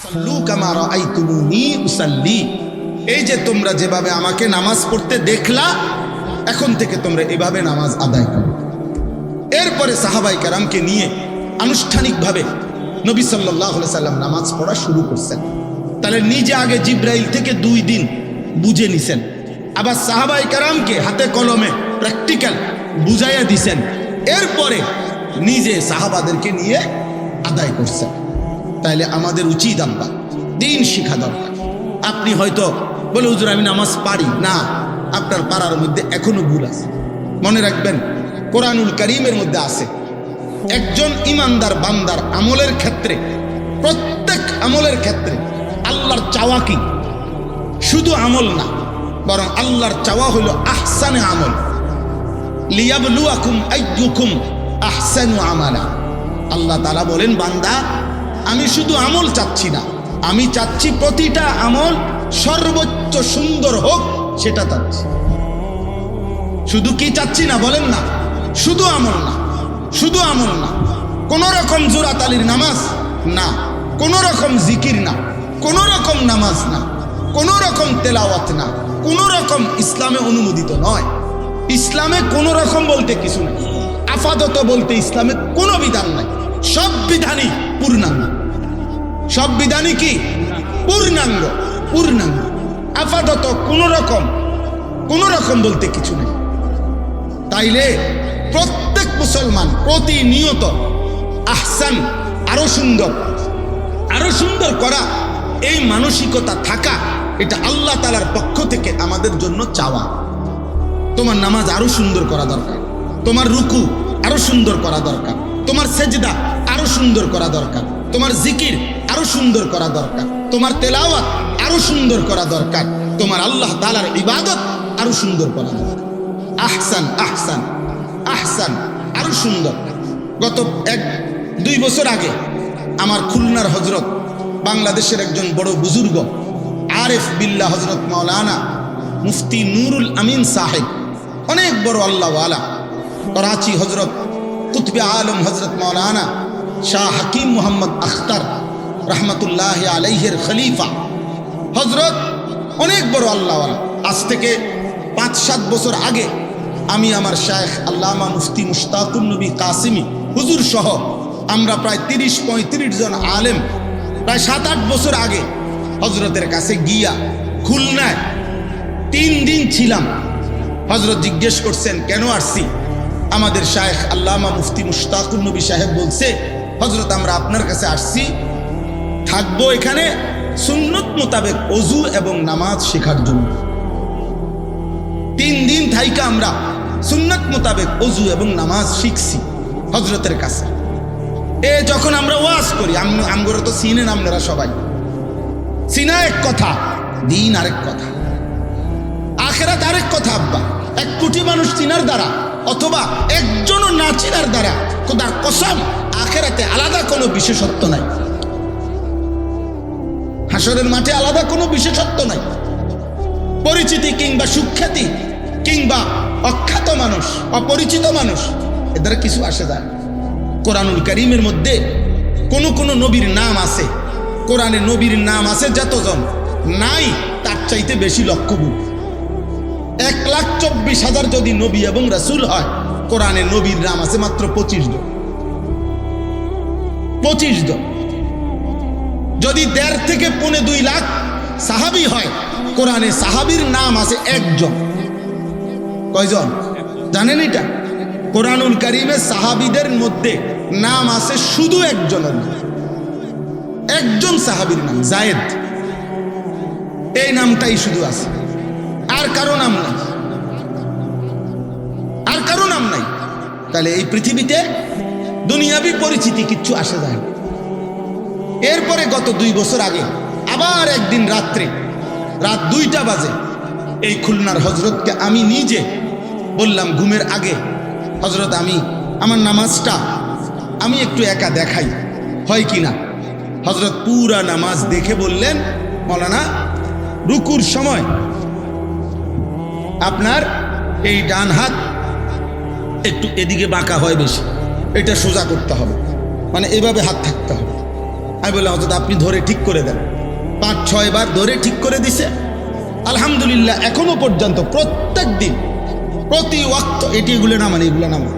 সাল্লু কামা রাআইতুমুনি উসাল্লি, এই যে তোমরা যেভাবে আমাকে নামাজ পড়তে দেখলা, এখন থেকে তোমরা এভাবে নামাজ আদায় করো। এরপরে সাহাবায়ে কেরামকে নিয়ে আনুষ্ঠানিকভাবে নবী সাল্লাল্লাহু আলাইহি সাল্লাম নামাজ পড়া শুরু করছেন। তাহলে নিজে আগে জিব্রাইল থেকে 2 দিন বুঝে নিছেন, আবার সাহাবায়ে কেরামকে হাতে কলমে প্র্যাকটিক্যাল বুঝাইয়া দিছেন, এরপরে নিজে সাহাবাদেরকে নিয়ে আদায় করছেন। তাইলে আমাদের উচিত আমরা দিন শিখা দরকার। আপনি হয়তো বলে হুজুর আমি নামাজ পারি না, আপনার পারার মধ্যে এখনো ভুল আছে। মনে রাখবেন কোরআনুল কারীমের মধ্যে আছে একজন ইমানদার বান্দার আমলের ক্ষেত্রে, প্রত্যেক আমলের ক্ষেত্রে আল্লাহর চাওয়া কি? শুধু আমল না, বরং আল্লাহর চাওয়া হলো আহসানে আমল, লিয়াবলুয়াকুম আইয়ুকুম আহসানু আমালা। আল্লাহ তাআলা বলেন, বান্দা আমি শুধু আমল চাচ্ছি না, আমি চাচ্ছি প্রতিটা আমল সর্বোচ্চ সুন্দর হোক, সেটা চাচ্ছি। শুধু কি চাচ্ছি না বলেন না, শুধু আমল না, শুধু আমল না, কোন রকম জোরাতালির নামাজ না, কোন রকম জিকির না, কোন রকম নামাজ না, কোন রকম তেলাওয়াত না, কোন রকম ইসলামে অনুমোদিত নয়। ইসলামে কোন রকম বলতে কিছু নেই, আপাতত বলতে ইসলামে কোনো বিধান নাই, সব বিধানই পূর্ণাঙ্গ। সব বিধানই কি? পূর্ণাঙ্গ, পূর্ণাঙ্গ। আপাতত কোন রকম বলতে কিছু নেই। তাইলে প্রত্যেক মুসলমান প্রতিনিয়ত আহসান, আরো সুন্দর করা, এই মানসিকতা থাকা, এটা আল্লাহ তাআলার পক্ষ থেকে আমাদের জন্য চাওয়া। তোমার নামাজ আরো সুন্দর করা দরকার, তোমার রুকু আরো সুন্দর করা দরকার, তোমার সেজদা আরো সুন্দর করা দরকার, তোমার জিকির আরো সুন্দর করা দরকার, তোমার তেলাওয়াত আরো সুন্দর করা দরকার, তোমার আল্লাহ তাআলার ইবাদত আরো সুন্দর করা দরকার। আহসান আহসান আহসান, আরো সুন্দর। গত 1-2 বছর আগে আমার খুলনার হজরত, বাংলাদেশের একজন বড় বুজুর্গ আরেফ বিল্লাহ হজরত মাওলানা মুফতি নুরুল আমিন সাহেব, অনেক বড় আল্লাহওয়ালা, করাচি হজরত কুতবে আলম হজরত মাওলানা শাহ হাকিম মোহাম্মদ আখতার রহমতুল্লাহ আলাইহির খলিফা হজরত, অনেক বড় আল্লাহওয়ালা। আজ থেকে 5-7 বছর আগে আমি আমার শায়েখ আল্লামা মুফতি মুশতাকুন নবী কাসিমি হুজুর সহ আমরা প্রায় 30-35 জন আলেম প্রায় 7-8 বছর আগে হজরতের কাছে গিয়া খুলনায় 3 দিন ছিলাম। হজরত জিজ্ঞেস করছেন কেন আসছি? আমাদের শায়েখ আল্লামা মুফতি মুশতাকুন নবী সাহেব বলছে, হজরত আমরা আপনার কাছে আসছি, থাকবো এখানে সুন্নত মোতাবেক ওযু এবং নামাজ শেখার জন্য। 3 দিন থাইকা আমরা সুন্নত মোতাবেক ওযু এবং নামাজ শিখছি হজরতের কাছে। যখন আমরা ওয়াজ করি, আমগরে তো চিনেন আপনারা সবাই, চিনা এক কথা, দিন আরেক কথা, আখিরাত আরেক কথা। আব্বা 1 কোটি মানুষ চিনার দ্বারা অথবা একজনও না চিনার দ্বারা খোদার কসম আখিরাতে আলাদা কোনো বিশেষত্ব নাই, হাসরের মাঠে আলাদা কোনো বিশেষত্ব নাই। পরিচিতি কিংবা সুখ্যাতি কিংবা অখ্যাত মানুষ, অপরিচিত মানুষ, এদের কিছু আসে যায়। কোরআনুল কারীমের মধ্যে কোন নবীর নাম আছে, কোরআনে নবীর নাম আছে যতজন, নাই তার চাইতে বেশি লক্ষগুণ। 1,24,000 যদি নবী এবং রাসূল হয়, কোরআনে নবীর নাম আছে মাত্র 25 জন। 25 জন। যদি 1.5 থেকে 2.5 লাখ সাহাবী হয়, কোরআনে সাহাবীর নাম আছে 1 জন। কয়জন জানেন এটা? কোরআনুল কারীমে সাহাবীদের মধ্যে নাম আছে শুধু 1 জনের, 1 জন সাহাবীর নাম যায়েদ, এই নামটাই শুধু আছে, আর কারো নাম নাই, আর কারো নাম নাই। তাহলে এই পৃথিবীতে দুনিয়াবি পরিচিতি কিচ্ছু আসে যায় না। এরপরে গত 2 বছর আগে আবার একদিন রাত্রে, রাত 2টা বাজে, এই খুলনার হজরতকে আমি নিজে বললাম ঘুমের আগে, হজরত আমি আমার নামাজটা আমি একটু একা দেখাই, হয় কি না? হজরত পুরা নামাজ দেখে বললেন, মৌলানা রুকুর সময় আপনার এই ডান হাত একটু এদিকে বাঁকা হয় বেশি, এটা সোজা করতে হবে, মানে এভাবে হাত থাকতে হবে। আমি বললাম হজরত আপনি ধরে ঠিক করে দেন। 5-6 বার ধরে ঠিক করে দিছে। আলহামদুলিল্লাহ এখনো পর্যন্ত প্রত্যেক দিন প্রতি ওয়াক্ত এগুলো না মানে এগুলো না মানে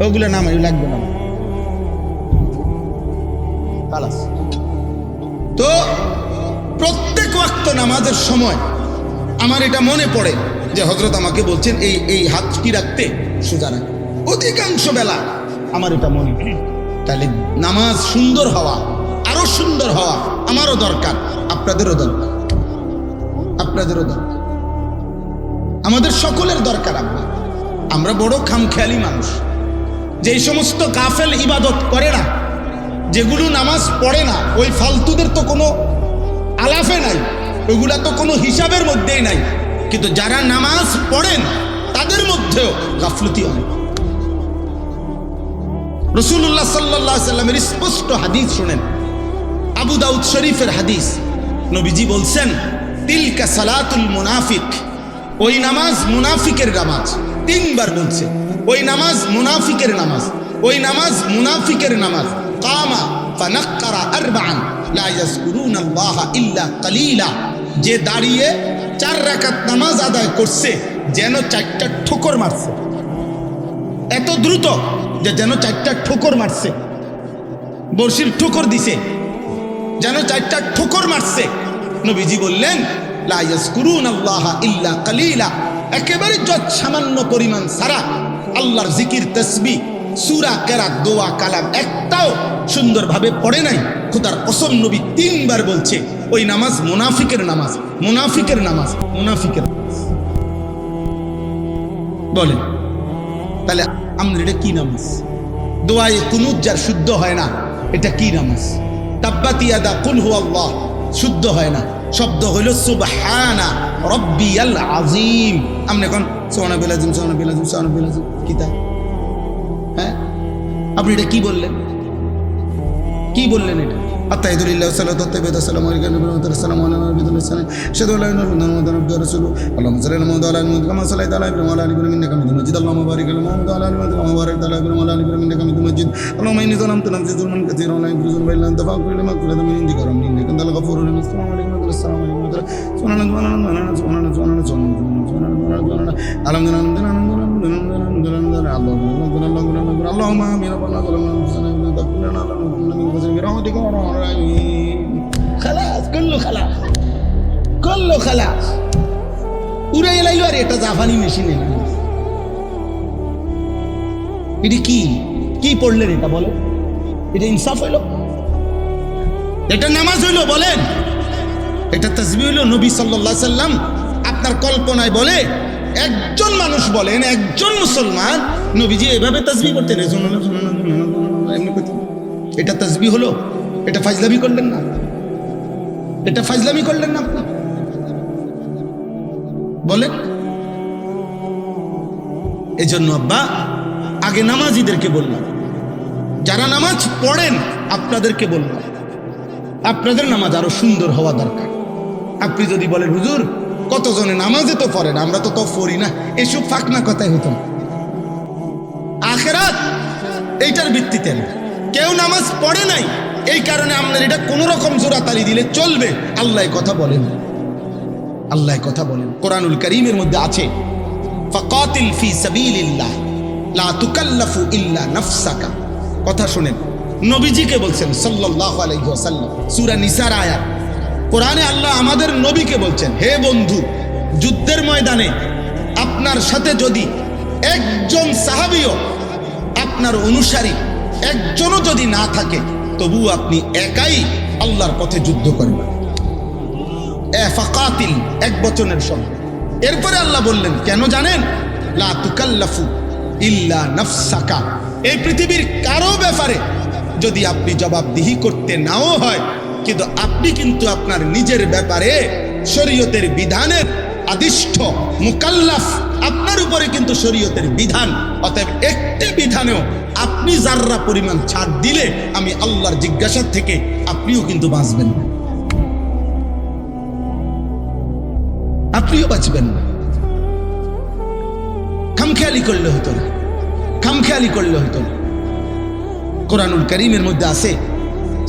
ওগুলো না মানে লাগবে না খালাস। তো প্রত্যেক ওয়াক্ত নামাজের সময় আমার এটা মনে পড়ে যে হযরত আমাকে বলছেন এই হাত কি রাখতে, সোজা রাখতে। অধিকাংশ বেলা আমার এটা মনে পড়ে। তাহলে নামাজ সুন্দর হওয়া, আরো সুন্দর হওয়া আমারও দরকার, আপনাদেরও দরকার, আপনাদেরও দরকার, আমাদের সকলের দরকার। আমরা বড় খামখেয়ালি মানুষ। যেই সমস্ত গাফেল ইবাদত করে না, যেগুলো নামাজ পড়ে না, ওই ফালতুদের তো কোনো আলাফে নাই, ওইগুলা তো কোনো হিসাবের মধ্যেই নাই। কিন্তু যারা নামাজ পড়েন তাদের মধ্যেও গাফলতি অনেক। রাসূলুল্লাহ সাল্লাল্লাহু আলাইহি সাল্লামের স্পষ্ট হাদিস শুনেন, আবু দাউদ শরীফের হাদিস। নবীজি বলছেন, তিলকা সালাতুল মুনাফিক, ওই নামাজ মুনাফিকের নামাজ। 3 বার বলছে, ওই নামাজ মুনাফিকের নামাজ, ওই নামাজ মুনাফিকের নামাজ। কামা ফানাক্কারা আরবাআন লা ইয়াযকুরুনাল্লাহা ইল্লা কালিলা, যে দাঁড়িয়ে 4 রাকাত নামাজ আদায় করছে যেন 4টা ঠোকর মারছে, এত দ্রুত যে যেন 4টা ঠোকর মারছে, বর্ষির ঠোকর দিছে, যেন 4টা ঠোকর মারছে। নবীজি বললেন, লা ইয়াযকুরুনাল্লাহা ইল্লা কালিলা, একেবারে যত সামান্য পরিমাণ সারা আল্লাহর জিকির, তাসবিহ, সূরা, কেরাত, দোয়া, কালাম একটাও সুন্দরভাবে পড়ে নাই। খোদার কসম, নবী 3 বার বলছে ওই নামাজ মুনাফিকের নামাজ, মুনাফিকের নামাজ, মুনাফিকের নামাজ। বলেন তাহলে আমরা এটা কি নামাজ? দোয়ায়ে কুনুত যার শুদ্ধ হয় না, এটা কি নামাজ? তাব্বাত ইয়াদা কুল হুয়াল্লাহ শুদ্ধ হয় না, শব্দ হইল সুবহানা রব্বিয়াল আযীম। আমরা এখন সুবহানা বিলাজিম, সুবহানা বিলাজিম, সুবহানা বিলাজিম কিতা? হ্যাঁ, আপনি এটা কি বললেন? কি বললেন এটা? আত্তাহিদুলিল্লাহ সাল্লাল্লাহু তাআলা সাল্লামু আলাইহি ওয়া সাল্লাম ওয়া নবিয়ুল্লাহ সাল্লাল্লাহু শাহাদু আল্লা ইলাহা ইল্লাল্লাহ ওয়া আন্না রাসূলুহু আল্লাহুম্মা সাল্লি আলা মুহাম্মাদ ওয়া আলা আলি মুহাম্মাদ কামা সাল্লাইতা আলা ইব্রাহিম ওয়া আলা আলি ইব্রাহিম ইন্নাকা হামিদুম মাজিদ আল্লাহুম্মা বারিক আলা মুহাম্মাদ ওয়া আলা আলি মুহাম্মাদ কামা বারাকতা আলা ইব্রাহিম ওয়া আলা আলি ইব্রাহিম ইন্নাকা হামিদুম মাজিদ আল্লাহুম্মা ইন্নী যালামতু নাফসি যুলমান কাসীরান ওয়া লা ইয়াগফিরু যুনুবা ইল্লা আনতা ফাগফির লিমা কুল্লা মিন ইনদিকা রাব্বি ইন্নাকা আনতাল গফুরুর রহিম। আসসালামু আলাইকুম ওয়া রাহমাতুল্লাহি ওয়া বারাকাতুহু। সুবহানাল্লাহ সুবহানাল্লাহ সুবহানাল্লাহ সুবহানাল্লাহ আলহামদুলিল্লাহ আল্লাহুম্মা আমিন রাব্বানা যালামনা আনফুসানা ওয়া তাগফির লানা লানাকুন্না মিনাল খাসিরিন বিরহমাতিকা ইয়া আরহামার রাহিমিন। খালাস, কুল্লু খালাস, কুল্লু খালাস। উড়ে এলাইলো। আর এটা জাপানি মেশিনে এটা কি পড়লেন? এটা বলে এটা ইনসাফ হইল? এটা নামাজ হইল? বলেন এটা তাসবিহ হইল? নবী সাল্লাল্লাহু আলাইহি সাল্লাম আপনার কল্পনায় বলে একজন মানুষ বলেন, একজন মুসলমান নবীজি এভাবে তাসবিহ করতেন, এমনি করতেন। এটা তাসবিহ হলো? এটা ফাজলামি করলেন না? এটা ফাজলামি করলেন না আপনি? বলেন। এই জন্য আব্বা আগে নামাজিদেরকে বললাম, যারা নামাজ পড়েন আপনাদেরকে বললাম, আপনাদের নামাজ আরো সুন্দর হওয়া দরকার। আপনি যদি বলেন হুজুর কতজনে নামাজে তো পড়েন, আমরা তো পড়ি না, এসব ফাঁকনা কথাই হতো না। আখিরাত এইটার ভিত্তিতে না। কেউ নামাজ পড়ে নাই এই কারণে আপনার এটা কোন রকম জোরাতালি দিলে চলবে, আল্লাহ কথা বলেন। আল্লাহ কথা বলেন কোরআনুল কারীমের মধ্যে আছে, ফাকাতিল ফি সাবিলিল্লাহ লা তুকাল্লাফু ইল্লা নাফসাকা। কথা শুনেন, নবীজিকে বলছেন সাল্লাল্লাহু আলাইহি ওয়াসাল্লাম, সূরা নিসার আয়াত। কোরআনে আল্লাহ আমাদের নবীকে বলছেন, হে বন্ধু, যুদ্ধের ময়দানে আপনার সাথে যদি একজন সাহাবীও আপনার অনুসারী একজনও যদি না থাকে, তবু আপনি একাই আল্লাহর পথে যুদ্ধ করবেন। ফাকাতিল এক বচনের শব্দ। এরপরে আল্লাহ বললেন কেন জানেন? লা তুকাল্লাফু ইল্লা নাফসাকা। এই পৃথিবীর কারো ব্যাপারে যদি আপনি জবাবদিহি করতে নাও হয়, কিন্তু আপনি কিন্তু আপনার নিজের ব্যাপারে শরীয়তের বিধানের আদিষ্ঠ মুকাল্লাফ, আপনার উপরে কিন্তু শরীয়তের বিধান। অতএব একটি বিধানেও আপনি যাররা পরিমাণ ছাড় দিলে আমি আল্লাহর জিজ্ঞাসা থেকে আপনিও কিন্তু বাঁচবেন না, আপনিও বাঁচবেন না। খামখেয়ালি করলে হতো না, খামখেয়ালি করলে হতো না। কোরআনুল কারীমের মধ্যে আছে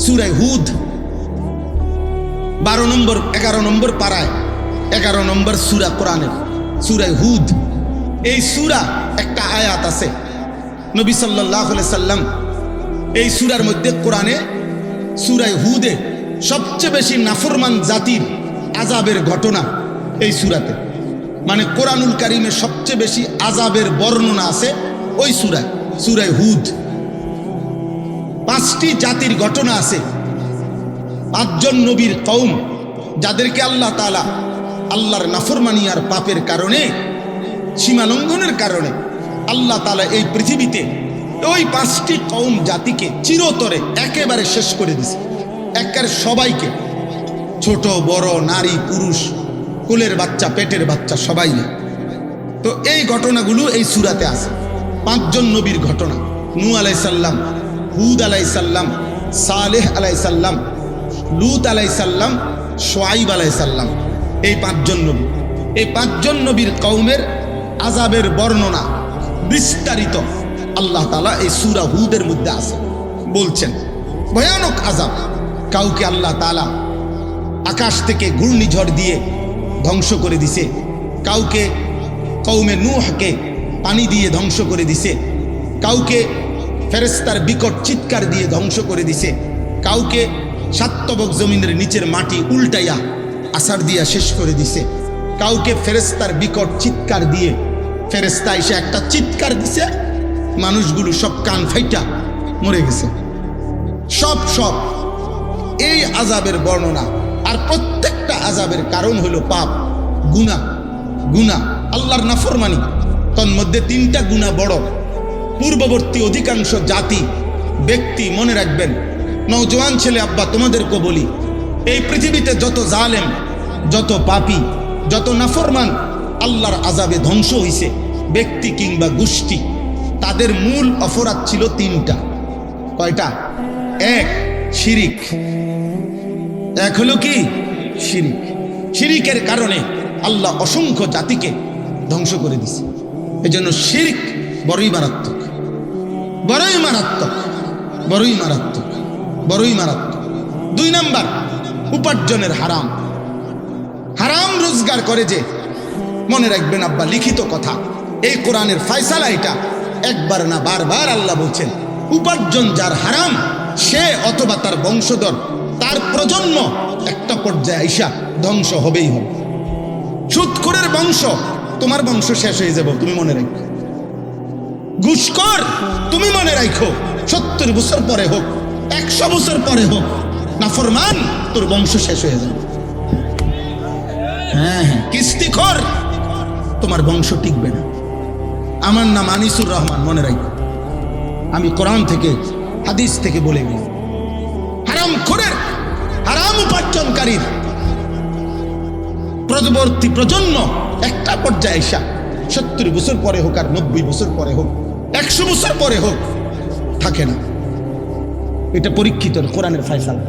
সূরা হুদ 11 নম্বর পারায় 11 নম্বর সূরা কোরআনের সূরা হুদ। এই সূরা একটা আয়াত আছে, নবী সাল্লাল্লাহু আলাইহি সাল্লাম এই সূরার মধ্যে কোরআনে সূরা হুদে সবচেয়ে বেশি নাফরমান জাতির আযাবের ঘটনা এই সূরাতে, মানে কোরআনুল কারীমে সবচেয়ে বেশি আযাবের বর্ণনা আছে ওই সূরায়, সূরা হুদ। 5টি জাতির ঘটনা আছে, 5 জন নবীর কওম যাদেরকে আল্লাহ তাআলা আল্লাহর নাফরমানি আর পাপের কারণে, সীমালঙ্ঘনের কারণে আল্লাহ তাআলা এই পৃথিবীতে ওই 5টি কওম জাতিকে চিরতরে একেবারে শেষ করে দিয়েছে। একের সবাইকে, ছোট বড় নারী পুরুষ, কোলের বাচ্চা পেটের বাচ্চা সবাই নেই। তো এই ঘটনাগুলো এই সূরাতে আছে। 5 জন নবীর ঘটনা, নূহ আলাইহিস সালাম, হুদ আলাইহিস সালাম, সালেহ আলাইহিস সালাম, লূত আলাইহিস সালাম, শুআয়ব আলাইহিস সালাম। এই 5 জন নবী, এই 5 জন নবীর কওমের আযাবের বর্ণনা বিস্তারিত আল্লাহ তাআলা এই সূরা হুদের মধ্যে আছে। বলছেন ভয়ানক আযাব। কাউকে আল্লাহ তাআলা আকাশ থেকে ঘূর্ণিঝড় দিয়ে ধ্বংস করে দিছে, কাউকে কওমে নূহকে পানি দিয়ে ধ্বংস করে দিছে, কাউকে ফেরেশতার বিকট চিৎকার দিয়ে ধ্বংস করে দিছে, কাউকে সাতবক জমিনের নিচের মাটি উল্টাইয়া আছাড় দিয়া শেষ করে দিছে, কাউকে ফেরেশতার বিকট চিৎকার দিয়ে, ফেরেশতা এসে একটা চিৎকার দিছে, মানুষগুলো সব কান ফাইটা মরে গেছে। সব এই আযাবের বর্ণনা। আর প্রত্যেকটা আযাবের কারণ হলো পাপ, গুনাহ, আল্লাহর নাফরমানি। তন্মধ্যে 3টা গুনাহ বড়। পূর্ববর্তী অধিকাংশ জাতি ব্যক্তি মনে রাখবেন, নওজোয়ান ছেলে আব্বা তোমাদেরকে বলি, এই পৃথিবীতে যত জালেম, যত পাপী, যত নাফরমান আল্লাহর আযাবে ধ্বংস হইছে ব্যক্তি কিংবা গোষ্ঠী, তাদের মূল অপরাধ ছিল 3টা। কয়টা? 1 শিরিক। 1 হলো কি? শিরিক। শিরিকের কারণে আল্লাহ অসংখ্য জাতিকে ধ্বংস করে দিছে। এজন্য শিরিক বড়ই মারাত্মক, বড়ই মারাত্মক, বড়ই মারাত্মক, বড়ই মারাত্মক। 2 নাম্বার উপার্জনের হারাম। হারাম রোজগার করে যে, মনে রাখবেন আব্বা, লিখিত কথা, এই কোরআনের ফয়সালা এটা। একবার না বারবার আল্লাহ বলছেন, উপার্জন যার হারাম সে অথবা তার বংশধর, তার প্রজন্ম একটা পর্যায়ে আইসা ধ্বংস হবেই হবে। সুদখোরের বংশ, তোমার বংশ শেষ হয়ে যাবে, তুমি মনে রাখো। ঘুষখোর, তুমি মনে রাখো, 70 বছর পরে হোক, 100 বছর পরে হোক, নাফরমান, তোর বংশ শেষ হয়ে যাবে। হ্যাঁ, কিস্তিখোর, তোমার বংশ টিকবে না। আমার নাম আনিসুর রহমান, মনে রাখো। আমি কোরআন থেকে হাদিস থেকে বলে গেলাম, হারামখোরের, হারাম উপার্জনকারীর পরবর্তী প্রজন্ম একটা পর্যায়ে আইসা 70 বছর পরে হোক আর 90 বছর পরে হোক, 100 বছর পরে হোক, থাকে না। এটা পরীক্ষিত কোরআনের ফয়সালা।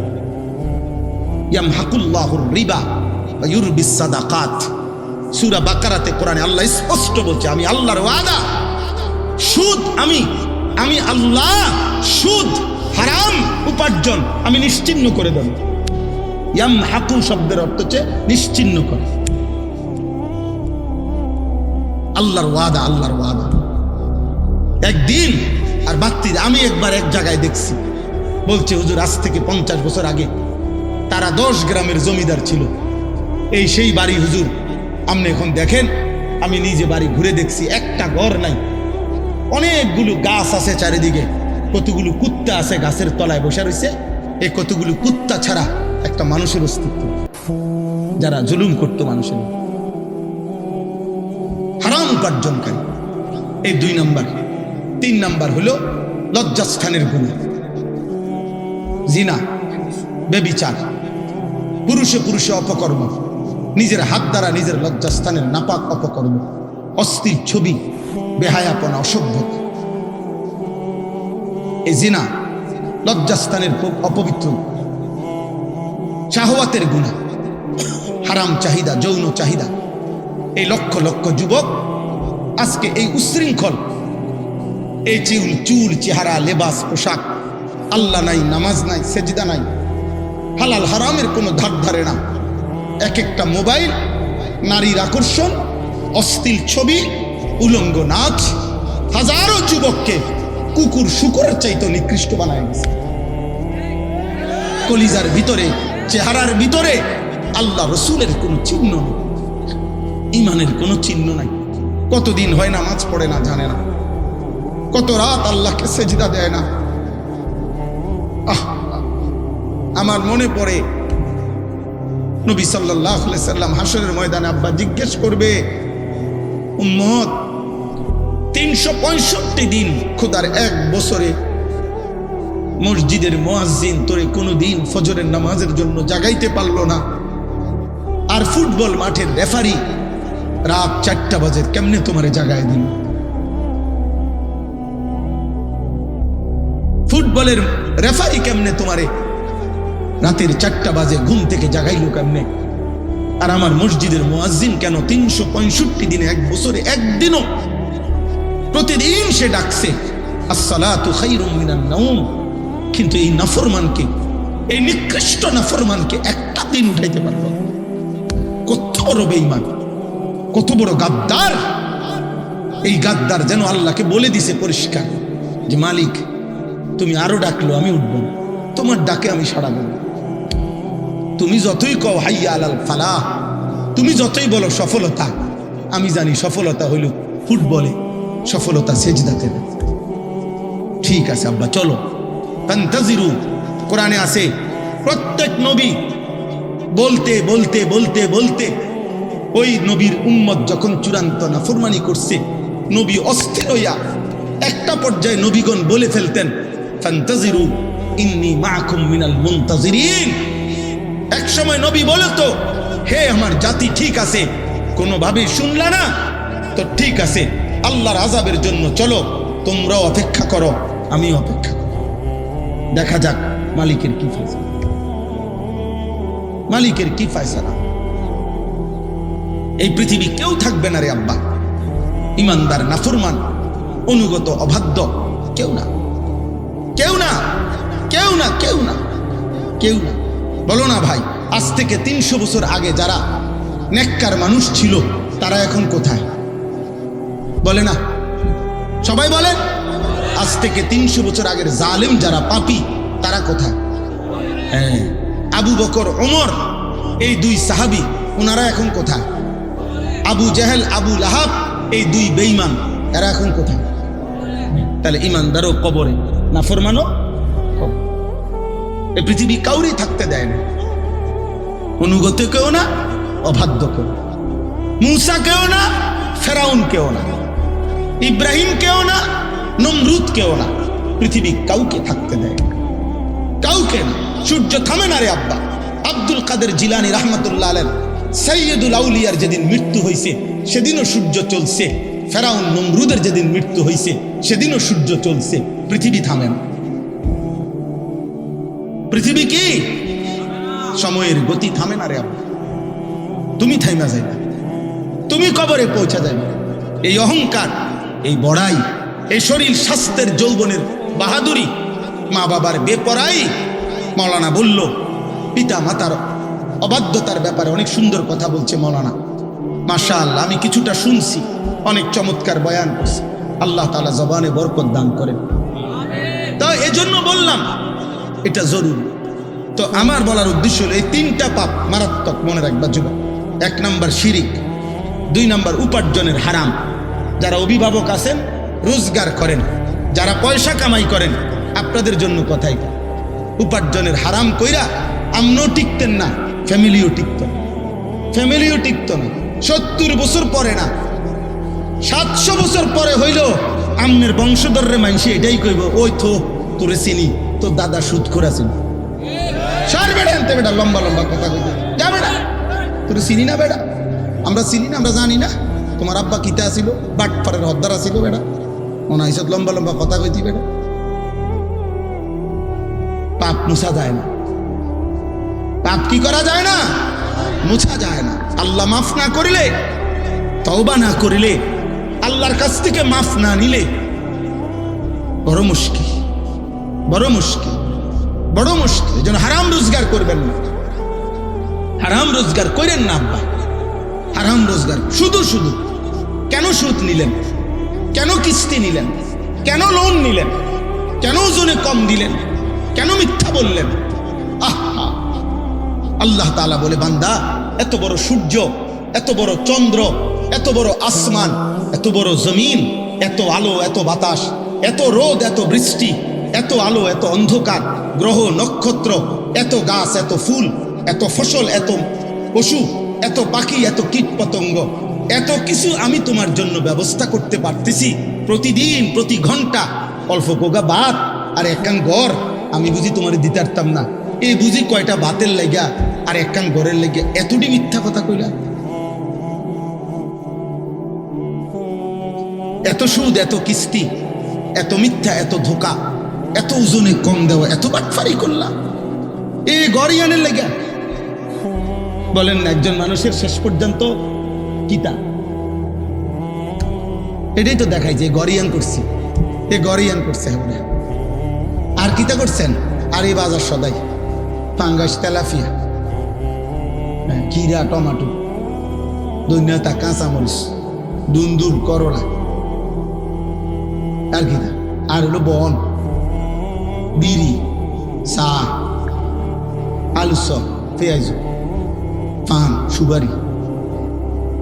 ইয়ামহাকুল্লাহুর রিবা ওয়া ইউরবিস সাদাকাত। সূরা বাকারাতে কোরআনে আল্লাহ স্পষ্ট বলছে, আমি আল্লাহর ওয়াদা, সুদ আমি আল্লাহ সুদ, হারাম উপার্জন আমি নিশ্চিহ্ন করে দেব। ইয়ামহাকু শব্দের অর্থ হচ্ছে নিশ্চিহ্ন করে। আল্লাহর ওয়াদা, আল্লাহর ওয়াদা। একদিন আর বাত্তি, আমি একবার এক জায়গায় দেখছি, বলছে হুজুর আজ থেকে 50 বছর আগে তারা 10 গ্রামের জমিদার ছিল। এই সেই বাড়ি হুজুর, আপনি এখন দেখেন, আমি নিজে বাড়ি ঘুরে দেখছি, একটা ঘর নাই, অনেকগুলো গাছ আছে চারিদিকে, কতগুলো কুত্তা আছে গাছের তলায় বসে রয়েছে। এই কতগুলো কুত্তা ছাড়া একটা মানুষের অস্তিত্ব, যারা জুলুম করত মানুষের। হারাম উপার্জনকারী, এই 2 নাম্বার। 3 নাম্বার হলো লজ্জাস্থানের গুনাহ, জিনা, ব্যভিচার, পুরুষে পুরুষে অপকর্ম, নিজের হাত দ্বারা নিজের লজ্জাস্থানের নাপাক অপকর্ম, অস্থির ছবি, বেহায়াপনা, অসভ্যতা। এই জিনা লজ্জাস্থানের অপবিত্র, শাহওয়াতের গুনাহ, হারাম চাহিদা, যৌন চাহিদা। এই লক্ষ লক্ষ যুবক আজকে এই উশৃঙ্খল, এই চুল চেহারা, লেবাস, পোশাক, আল্লাহ নাই, নামাজ নাই, সেজদা নাই, হালাল হারামের কোনো ধার ধারে না। এক একটা মোবাইল, নারীর আকর্ষণ, অশ্লীল ছবি, উলঙ্গ নাচ, হাজারো যুবককে কুকুর শুকুরের চাইতে নিকৃষ্ট বানায় গেছে। কলিজার ভিতরে, চেহারার ভিতরে আল্লাহ রসুলের কোনো চিহ্ন নেই, ইমানের কোনো চিহ্ন নাই। কতদিন হয় নামাজ পড়ে না, জানে না। কত রাত আল্লাহকে সেজদা দেয় না। আমার মনে পড়ে নবী সাল্লাল্লাহু আলাইহি সাল্লাম হাসরের ময়দানে আব্বা জিজ্ঞেস করবে, উম্মত 365 দিন খোদার এক বছরে মসজিদের মুয়াজ্জিন তোরে কোনোদিন ফজরের নামাজের জন্য জাগাইতে পারলো না, আর ফুটবল মাঠের রেফারি রাত 4টা বাজে কেমনে তোমারে জাগায় দিল? ফুটবলের রেফারি কেমনে তোমারে রাতের 4টা বাজে ঘুম থেকে জাগাইলো কেমনে? আর আমার মসজিদের মুয়াজ্জিন কেন 365 দিনে এক বছরে একদিনও প্রতিদিন সে ডাকছে আসসালাতু খায়রুম মিনান নাওম, কিন্তু এই নাফরমানকে, এই নিকৃষ্ট নাফরমানকে একটা দিন উঠাইতে পারলো? কত বড় বেঈমান, কত বড় গাদ্দার! এই গাদ্দার যেন আল্লাহকে বলে দিছে পরিষ্কার যে মালিক তুমি আরো ডাকলো আমি উঠবো, তোমার ডাকে আমি সাড়া দেব। তুমি যতই কও হাইয়া আলাল ফালাহ, তুমি যতই বলো সফলতা, আমি জানি সফলতা হইল ফুটবলে, সফলতা সেজদাতে। ঠিক আছে আব্বা চলো, ফান্তাজিরু। কোরআনে আছে প্রত্যেক নবী বলতে বলতে বলতে বলতে ওই নবীর উম্মত যখন চূড়ান্ত নাফরমানি করছে, নবী অস্থির হইয়া একটা পর্যায়ে নবীগণ বলে ফেলতেন ফান্তাজিরু ইন্নী মাআকুম মিনাল মুনতাজিরিন। এক সময় নবী বলতো, হে আমার জাতি ঠিক আছে, কোনোভাবে শুনলা না তো ঠিক আছে, আল্লাহর আযাবের জন্য চলো, তোমরাও অপেক্ষা করো, আমি অপেক্ষা করো, দেখা যাক মালিকের কি ফয়সালা, মালিকের কি ফয়সালা। এই পৃথিবী কেউ থাকবে না রে আব্বা ইমানদার নাফরমান অনুগত অবাধ্য, কেউ না, কেউ না, কেউ না, কেউ না, কেউ না। বলো না ভাই, আজ থেকে 300 বছর আগে যারা নেককার মানুষ ছিল তারা এখন কোথায়? বলে না, সবাই বলেন। আজ থেকে 300 বছর আগের জালেম যারা পাপী তারা কোথায়? হ্যাঁ, আবু বকর ওমর এই 2 সাহাবী, ওনারা এখন কোথায়? আবু জেহেল আবু লাহাব এই 2 বেঈমান, এরা এখন কোথায়? তাহলে ইমানদারও কবরে, নাফরমানও কবরে। এই পৃথিবী কাউরি থাকতে দেয় না, অনুগত কেউ না, অবাধ্য কেউ, মূসা কেউ না, ফেরাউন কেউ না, ইব্রাহিম কেউ না, নমরুদ কেউ না, পৃথিবী কাউকে থাকতে দেয় না, কাউকে না। সূর্য থামে না রে আব্বা। আব্দুল কাদের জিলানী রাহমাতুল্লাহ আলাইহি সাইয়্যিদুল আউলিয়ার যেদিন মৃত্যু হয়েছে সেদিনও সূর্য চলছে, ফেরাউন নমরুদের যেদিন মৃত্যু হয়েছে সেদিনও সূর্য চলছে, পৃথিবী থামে না। পৃথিবী কি সময়ের গতি থামে না রে আব্বা। তুমি থাইমা যাইবা, তুমি কবরে পৌঁছা যাবে। এই অহংকার, এই বড়াই, এই শরীর স্বাস্থ্যের যৌবনের বাহাদুরি, মা বাবার বেপরাই। মৌলানা বলল পিতা মাতার অবাধ্যতার ব্যাপারে অনেক সুন্দর কথা বলছে মৌলানা, মাশাআল্লাহ। আমি কিছুটা শুনছি, অনেক চমৎকার বয়ান করছে। আল্লাহ তাআলা জবানে বরকত দান করেন। তো এজন্য বললাম এটা জরুরি। তো আমার বলার উদ্দেশ্য হলো এই 3টা পাপ মারাত্মক, মনে রাখবা যুবক। 1 নাম্বার শিরিক, 2 নাম্বার উপার্জনের হারাম। যারা অভিভাবক আছেন, রোজগার করেন, যারা পয়সা কামাই করেন, আপনাদের জন্য কথাই, উপার্জনের হারাম কইরা আমনও টিকতেন না, ফ্যামিলিও টিকত না, ফ্যামিলিও টিকত না। 70 বছর পরে না, 700 বছর পরে হইল আমনের বংশধররে মানসি এটাই কইব, ওই তো তোরে চিনি, তোর দাদা সুদ করেছেন। সার বেড়া আনতে বেটা, লম্বা লম্বা কথা কইতে যা বেটা, তোরে চিনি না বেটা, আমরা চিনি না, আমরা জানি না তোমার আব্বা কিতা আসিল, বাটপাড়ের হদ্দার আসিল বেটা, ওনা হিসাব লম্বা লম্বা কথা কইতি বেটা। পাপ মুছা যায় না, পাপ কি করা যায় না, মুছা যায় না। আল্লাহ মাফ না করিলে, তওবা না করিলে, আল্লাহর কাছ থেকে মাফ না নিলে বড় মুশকিল, বড় মুশকিল। বড় মুশকিল। এই জন্য হারাম রোজগার করবেন না, হারাম রোজগার করেন না আব্বা। হারাম রোজগার শুধু শুধু কেন সুদ নিলেন, কেন কিস্তি নিলেন, কেন লোন নিলেন, কেন ওজনে কম দিলেন, কেন মিথ্যা বললেন? আহা, আল্লাহ তাআলা বলে, বান্দা এত বড় সূর্য, এত বড় চন্দ্র, এত বড় আসমান, এত বড় জমিন, এত আলো, এত বাতাস, এত রোদ, এত বৃষ্টি, এত আলো, এত অন্ধকার, গ্রহ নক্ষত্র, এত গাছ, এত ফুল, এত ফসল, এত পশু, এত পাখি, এত কীট পতঙ্গ, এত কিছু আমি তোমার জন্য ব্যবস্থা করতে পারতেছি। প্রতিদিন প্রতি ঘন্টা অল্প কোগা ভাত আর একখান গড় আমি বুঝি তোমার দিতে পারতাম না। এই বুঝি কয়টা ভাতের লেগা আর একখান গড়ের লেগে এতটি মিথ্যা কথা কইলা? এত সুদ, এত কিস্তি, এত মিথ্যা, এত ধোকা, এত ওজনে কম দেওয়া, এত বাটফারি করলা এই গড়িয়ানের লেগা? বলেন না, একজন মানুষের শেষ পর্যন্ত কিতা এটাই তো দেখাই যে গড়িয়ান করছি, এ গড়িয়ান করছে। আর কিতা করছেন? আর এই বাজার সদাই পাঙ্গাস, তেলাফিয়া, কিরা, টমাটো, দৈন্যতা, কাঁচামরিচ, দুন্দুল, করলা, আর কিনা, আর হলো বন, বিড়ি, চা, আলু চপ, পেঁয়াজ, পান, সুপারি,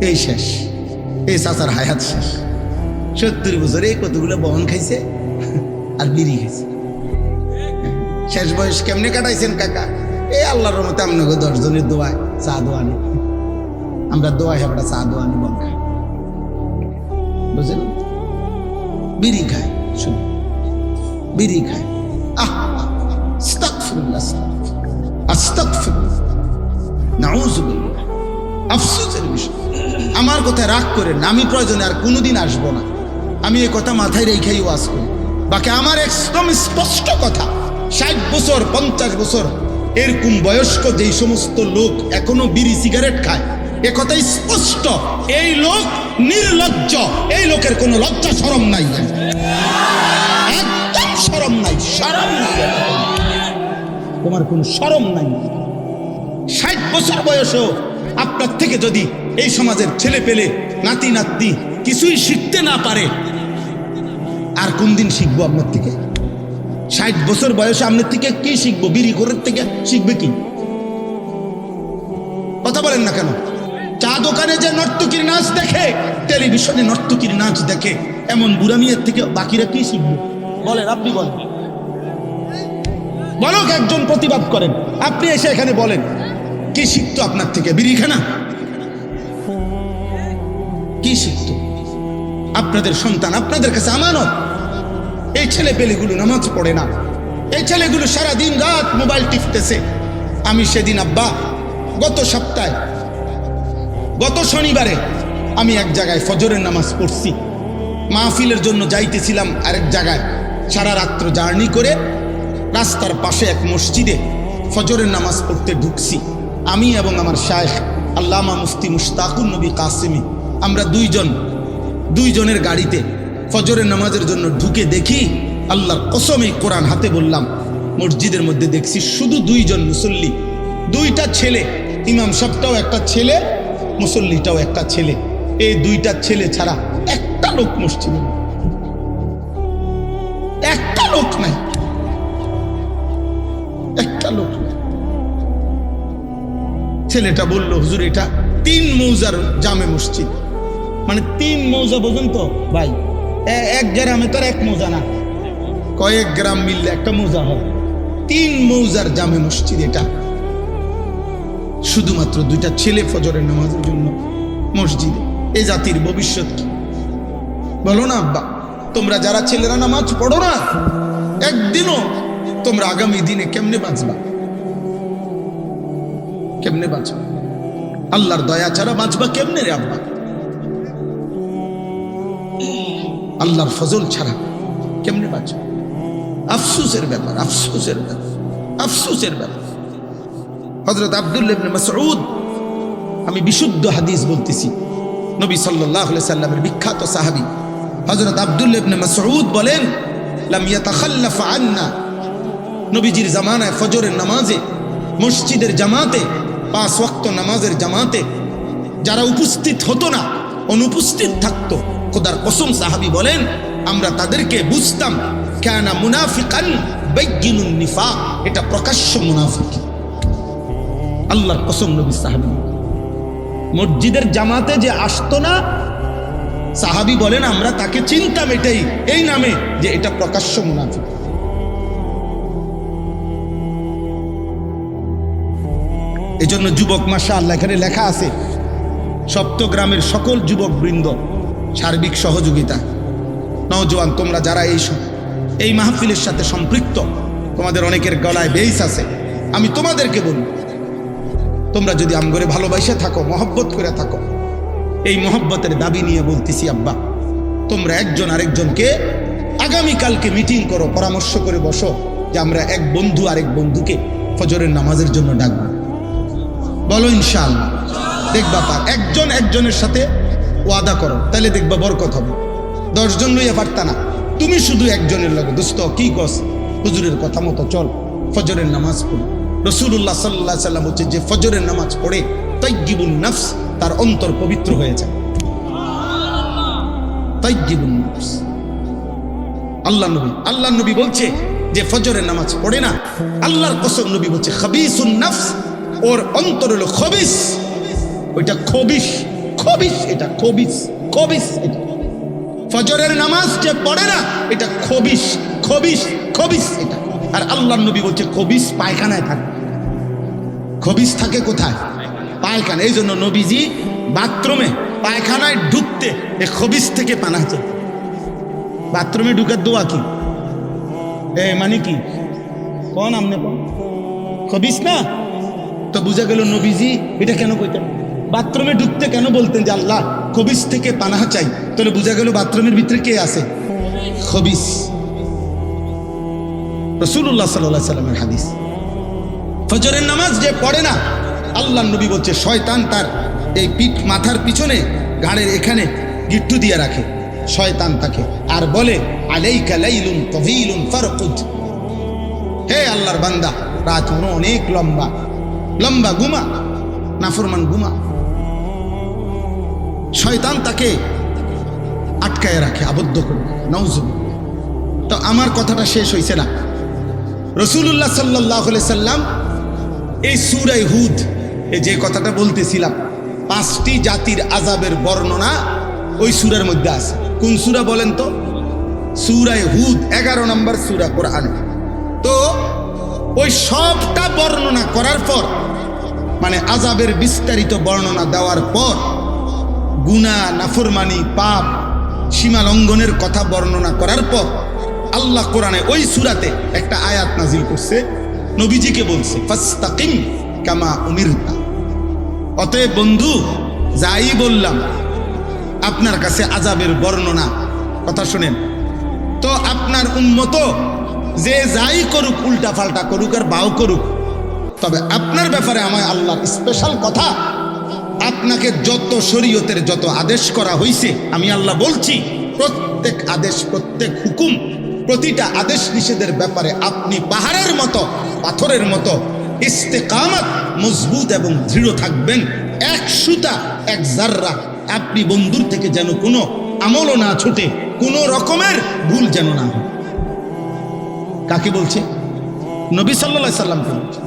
এই শেষ। এই চাচার হায়াত শেষ। 70 বছরে কতগুলো বন খাইছে আর বিড়ি খাইছে। শেষ বয়স কেমনে কাটাইছেন কাকা? এই আল্লাহর রহমতে আপনাকে 10 জনের দোয়ায় চা দোয়ানি, আমরা দোয়াই আমরা চা দোয়ানি বন খাই, বুঝলেন? বিড়ি খায়, শুনুন, বিড়ি খায়। আস্তাগফিরুল্লাহ, আস্তাগফিরুল্লাহ, নাউযুবিল্লাহ। আফসোসের বিষয়, আমার কথা রাগ করেন না, আমি প্রয়োজনে আর কোনোদিন আসবো না। আমি এই কথা মাথায় রেখেই ওয়াজ করি। বাকি আমার একদম স্পষ্ট কথা, 60 বছর 50 বছর এরকম বয়স্ক যেই সমস্ত লোক এখনো বিড়ি সিগারেট খায়, এ কথাই স্পষ্ট। এই লোক নির্লজ্জ, এই লোকের কোনো লজ্জা শরম নাই, একদম শরম নাই, শরম নাই, তোমার কোনো শরম নাই। 60 বছর বয়সও আপনার থেকে যদি এই সমাজের ছেলে পেলে, নাতি নাতনি কিছুই শিখতে না পারে, আর কোন দিন শিখবো আপনার থেকে? 60 বছর বয়সে আপনার থেকে কি শিখবো? বিড়ি ঘরের থেকে শিখবে কি? কথা বলেন না কেন? চা দোকানে যে নর্তকীর নাচ দেখে, টেলিভিশনে নর্তকীর নাচ দেখে, এমন বুড়ামিয়ার থেকে বাকিরা কি শিখবে? বলেন, আপনি বলেন, বলক, একজন প্রতিবাদ করেন, আপনি এসে এখানে বলেন কি শিখতো আপনার থেকে? বিড়ি খানা? কি শিখতো? আপনাদের সন্তান আপনাদের কাছে আমানত। এই ছেলে পেলেগুলো নামাজ পড়ে না, এই ছেলেগুলো সারাদিন রাত মোবাইল টিপতেছে। আমি সেদিন আব্বা গত সপ্তাহে, গত শনিবারে আমি এক জায়গায় ফজরের নামাজ পড়ছি, মাহফিলের জন্য যাইতেছিলাম আরেক জায়গায়। সারা রাত্র জার্নি করে রাস্তার পাশে এক মসজিদে ফজরের নামাজ পড়তে ঢুকছি। আমি এবং আমার শায়েখ আল্লামা মুফতি মুশতাকুন নবী কাসেমি, আমরা দুইজনের গাড়িতে ফজরের নামাজের জন্য ঢুকে দেখি, আল্লাহর কসম এই কোরআন হাতে বললাম, মসজিদের মধ্যে দেখছি শুধু 2 জন মুসল্লি, 2টা ছেলে। ইমাম সাহেবটাও একটা ছেলে, মুসল্লিটাও একটা ছেলে। এই 2টা ছেলে ছাড়া একটা লোক মসজিদে নেই, একটা লোক নাই, একটা লোক নাই। ছেলেটা বলল, হুজুর এটা 3 মৌজার জামে মসজিদ। মানে 3 মৌজা বোঝেন তো ভাই? এক গ্রামে তো আর 1 মৌজা না, কয়েক গ্রাম মিললে একটা মৌজা হয়। 3 মৌজার জামে মসজিদ এটা। শুধুমাত্র 2টা ছেলে ফজরের নামাজের জন্য মসজিদে। এই জাতির ভবিষ্যৎ কি? বলো না আব্বা, তোমরা যারা ছেলেরা নামাজ পড়ো না, একদিনও তোমরা আগামী দিনে কেমনে বাঁচবা? কেমনে বাঁচবা? আল্লাহর দয়া ছাড়া বাঁচবা কেমনে রে আব্বা? আল্লাহর ফজল ছাড়া কেমনে বাঁচবা? আফসোসের ব্যাপার, আফসোসের ব্যাপার, আফসোসের ব্যাপার। হযরত আব্দুল্লাহ ইবনে মাসউদ, আমি বিশুদ্ধ হাদিস বলতেছি, নবী সাল্লাল্লাহু আলাইহি সাল্লামের বিখ্যাত সাহাবী হযরত আব্দুল্লাহ ইবনে মাসউদ বলেন, লাম ইয়াতাখাল্লাফ আন্না নবীজির জামানায় ফজরের নামাজে মসজিদের জামাতে 5 ওয়াক্ত নামাজের জামাতে যারা উপস্থিত হতো না, অনুপস্থিত থাকতো, খোদার কসম সাহাবী বলেন আমরা তাদেরকে বুঝতাম কানা মুনাফিকান বাইয়িনুন নিফাক, এটা প্রকাশ্য মুনাফিক। আল্লাহর কসম নবী সাহাবী মসজিদের জামাতে যে আসতো না, সাহাবী বলেন আমরা তাকে চিনতাম এটাই, এই নামে যে এটা প্রকাশ্য মুনাফিক। এজন্য যুবক মাশাআল্লাহ এখানে লেখা আছে সপ্তগ্রামের সকল যুবক বৃন্দ সার্বিক সহযোগিতা। নওজোয়ান তোমরা যারা এই মাহফিলের সাথে সম্পৃক্ত, তোমাদের অনেকের গলায় বেইস আছে, আমি তোমাদেরকে বলি তোমরা যদি আমগরে ভালোবাসা থাকো, মহব্বত করে থাকো, এই মহব্বতের দাবি নিয়ে বলতেছি আব্বা তোমরা একজন আরেকজনকে আগামীকালকে মিটিং করো, পরামর্শ করে বসো যে আমরা এক বন্ধু আরেক বন্ধুকে ফজরের নামাজের জন্য ডাকবো। বলো ইনশাআল্লাহ। দেখবা পার একজন একজনের সাথে ওয়াদা করো, তাহলে দেখবা বরকত হবে। 10 জন লইয়া পারতা না, তুমি শুধু একজনের লগে দোস্ত কি কস, হুজুরের কথা মতো চল ফজরের নামাজ পড়ি। রাসূলুল্লাহ সাল্লাল্লাহু আলাইহি সাল্লাম হচ্ছে যে ফজরের নামাজ পড়ে তাইয়্যিবুন নফস, তার অন্তর পবিত্র হয়ে যায়। তাইয়্যিবুন নফস আল্লাহ নবী বলছে যে ফজরের নামাজ পড়ে না, আল্লাহর কসম নবী বলছে খাবিসুন নফস, ওর অন্তর হলো খবিস, ওইটা খবিস, খবিস এটা খবিস, খবিস এটা ফজরের নামাজ যে পড়ে না এটা খবিস, খবিস, খবিস এটা। আর আল্লাহর নবী বলছে খবিস পায়খানায় থাকে। খবিস থাকে কোথায়? পায়খানা। এই জন্য নবীজি বাথরুমে পায়খানায় ঢুকতে এ খবিস থেকে পানা চায়। বাথরুমে ঢুকার দোয়া কি? মানে কি কোন আমনে কোন খবিস না? তো বুঝা গেল নবীজি এটা কেন কইতেন? বাথরুমে ঢুকতে কেন বলতেন যে আল্লাহ খবিস থেকে পানাহ চাই? তাহলে বুঝা গেল বাথরুমের ভিতরে কে আছে? খবিস। রাসূলুল্লাহ সাল্লাল্লাহু আলাইহি সাল্লামের হাদিস, ফজরের নামাজ যে পড়ে না, আল্লাহর নবী বলছে শয়তান তার এই মাথার পিছনে ঘাড়ের এখানে গিট্টু দিয়ে রাখে শয়তান তাকে, আর বলে আলাইকা লাইলুন তাওয়িলুন ফারকুদ, হে আল্লাহর বান্দা রাত অনেক লম্বা, লম্বা ঘুমা, নাফরমান ঘুমা। শয়তান তাকে আটকায় রাখে, আবদ্ধ করে। নাউজুবিল্লাহ। তো আমার কথাটা শেষ হয়েছে না। রাসূলুল্লাহ সাল্লাল্লাহু আলাইহি সাল্লাম এই সূরা হুদ যে কথাটা বলতেছিলাম, 5টি জাতির আযাবের বর্ণনা ওই সূরার মধ্যে আছে। কোন সূরা বলেন তো? সূরা হুদ, 11 নম্বর সূরা কোরআনে। তো ওই সবটা বর্ণনা করার পর, মানে আযাবের বিস্তারিত বর্ণনা দেওয়ার পর, গুনাহ, নাফরমানি, পাপ, সীমা লঙ্ঘনের কথা বর্ণনা করার পর আল্লাহ কোরআনে ওই সূরাতে একটা আয়াত নাজিল করছে, নবীজিকে বলছে ফাস্তাকিম কামা উমিরতা। অতএব বন্ধু যাই বললাম আপনার কাছে আযাবের বর্ণনা, কথা শুনেন তো, আপনার উম্মত যে যাই করুক, উল্টা পাল্টা করুক আর বাও করুক, তবে আপনার ব্যাপারে আমার আল্লাহর স্পেশাল কথা, আপনাকে যত শরীয়তের যত আদেশ করা হয়েছে, আমি আল্লাহ বলছি প্রত্যেক আদেশ, প্রত্যেক হুকুম, প্রতিটা আদেশ নিষেধের ব্যাপারে আপনি পাহাড়ের মতো, পাথরের মতো ইস্তেকামত, মজবুত এবং দৃঢ় থাকবেন। এক সুতা, এক জাররা আপনি বন্ধুর থেকে যেন কোনো আমলও না ছুটে, কোনো রকমের ভুল যেন না হয়। কাকে বলছে? নবী সাল্লাল্লাহু আলাইহি সাল্লামকে বলছে।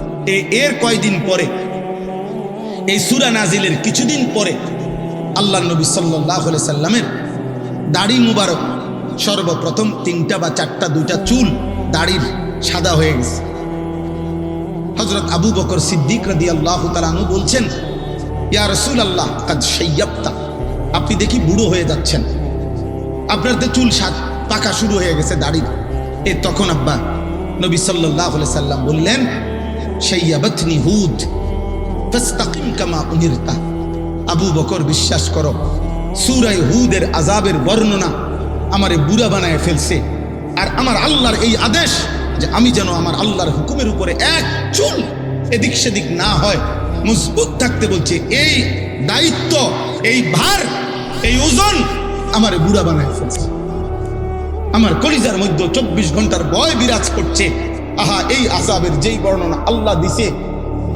এর কয়দিন পরে, এই সূরা নাজিলের কিছুদিন পরে আল্লাহ নবী সাল্লাল্লাহু আলাইহি সাল্লামের দাড়ি মুবারক সর্বপ্রথম 3টা বা 4টা, 2টা চুল দাড়ির সাদা হয়ে গেছে। হযরত আবু বকর সিদ্দিক রাদিয়াল্লাহু তাআলা আনহু বলছেন, ইয়া রাসূলুল্লাহ কাদ শাইয়াবতা, আপনি দেখি বুড়ো হয়ে যাচ্ছেন, আপনার তো চুল পাকা শুরু হয়ে গেছে দাড়ির। তখন আব্বা নবী সাল্লাল্লাহু আলাইহি সাল্লাম বললেন, শাইয়াবাতনি হুদ ফাস্তাকিম কামা উমিরতা। আবু বকর বিশ্বাস করো, সূরা হুদের আযাবের বর্ণনা আমারে বুড়া বানায় ফেলছে। আর আমার আল্লাহর এই আদেশ যে আমি যেন আমার আল্লাহর হুকুমের উপরে এক চুল এদিক সেদিক না হয়, মজবুত থাকতে বলছে, এই দায়িত্ব, এই ভার, এই ওজন আমারে বুড়া বানায় ফেলছে। আমার কলিজার মধ্যে 24 ঘন্টার ভয় বিরাজ করছে আহা, এই আযাবের যেই বর্ণনা আল্লাহ দিছে,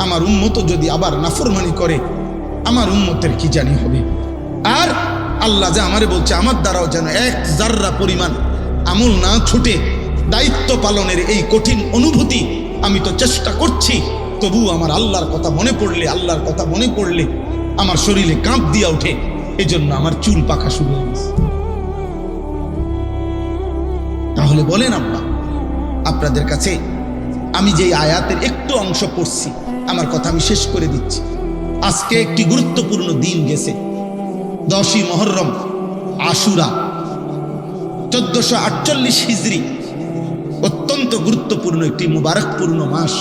আমার উম্মত যদি আবার নাফরমানি করে আমার উম্মতের কি জানি হবে। আর আল্লাহ যে আমারে বলছে আমার দ্বারাও যেন এক জাররা পরিমাণ আমল না ছুটে, দায়িত্ব পালনের এই কঠিন অনুভূতি আমি তো চেষ্টা করছি, তবু আমার আল্লাহর কথা মনে পড়লে, আল্লাহর কথা মনে পড়লে আমার শরীরে কাঁপ দিয়া ওঠে, এজন্য আমার চুল পাকা শুরু হয়ে গেছে। তাহলে বলেন আব্বা, আপনাদের কাছে আমি যে আয়াতের একটু অংশ পড়ছি, আমার কথা আমি শেষ করে দিচ্ছি। আজকে একটি গুরুত্বপূর্ণ দিন গেছে, 10ই মুহররম, আশুরা, 1448 হিজরি, অত্যন্ত গুরুত্বপূর্ণ একটি মুবারকপূর্ণ মাস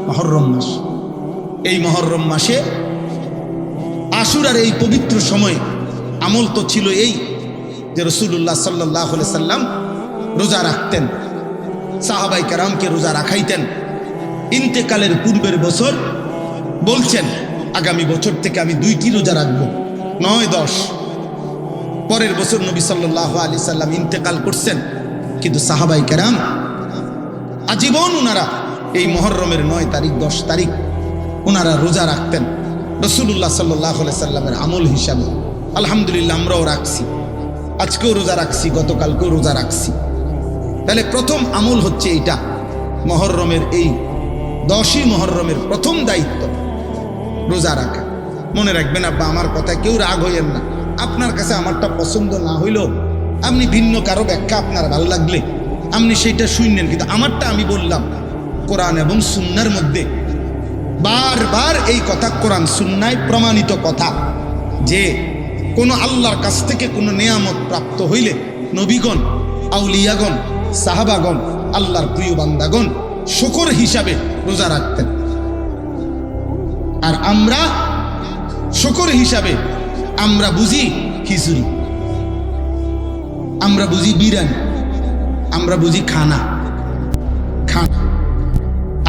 মুহররম মাস। এই মুহররম মাসে আশুরার এই পবিত্র সময়ে আমল তো ছিল এই যে রাসূলুল্লাহ সাল্লাল্লাহু আলাইহি সাল্লাম রোজা রাখতেন, সাহাবায়ে কেরামকে রোজা রাখাইতেন। ইন্তেকালের পূর্বের বছর বলছেন আগামী বছর থেকে আমি 2টি রোজা রাখবো, 9-10। পরের বছর নবী সাল্লাল্লাহু আলাইহি সাল্লাম ইন্তেকাল করছেন, কিন্তু সাহাবায়ে কেরাম আজীবন ওনারা এই মুহররমের 9 তারিখ 10 তারিখ ওনারা রোজা রাখতেন রাসূলুল্লাহ সাল্লাল্লাহু আলাইহি সাল্লামের আমল হিসাবে। আলহামদুলিল্লাহ আমরাও রাখছি, আজকেও রোজা রাখছি, গতকালকেও রোজা রাখছি। তাহলে প্রথম আমল হচ্ছে এইটা, মুহররমের এই 10ই মুহররমের প্রথম দায়িত্ব রোজা রাখা। মনে রাখবেন আব্বা, আমার কথা কেউ রাগ হইয়েন না, আপনার কাছে আমারটা পছন্দ না হইলেও আপনি ভিন্ন কারো ব্যাখ্যা আপনার ভালো লাগলে আপনি সেইটা শুনলেন, কিন্তু আমারটা আমি বললাম। কোরআন এবং সুন্নাহর মধ্যে বারবার এই কথা, কোরআন সুন্নায় প্রমাণিত কথা, যে কোনো আল্লাহর কাছ থেকে কোনো নেয়ামত প্রাপ্ত হইলে নবীগণ, আউলিয়াগণ, সাহাবাগণ, আল্লাহর প্রিয় বান্দাগণ শুকর হিসাবে রোজা রাখতেন। আর আমরা শুকর হিসাবে আমরা বুঝি খিচুড়ি, আমরা বুঝি বিরিয়ানি, আমরা বুঝি খানা।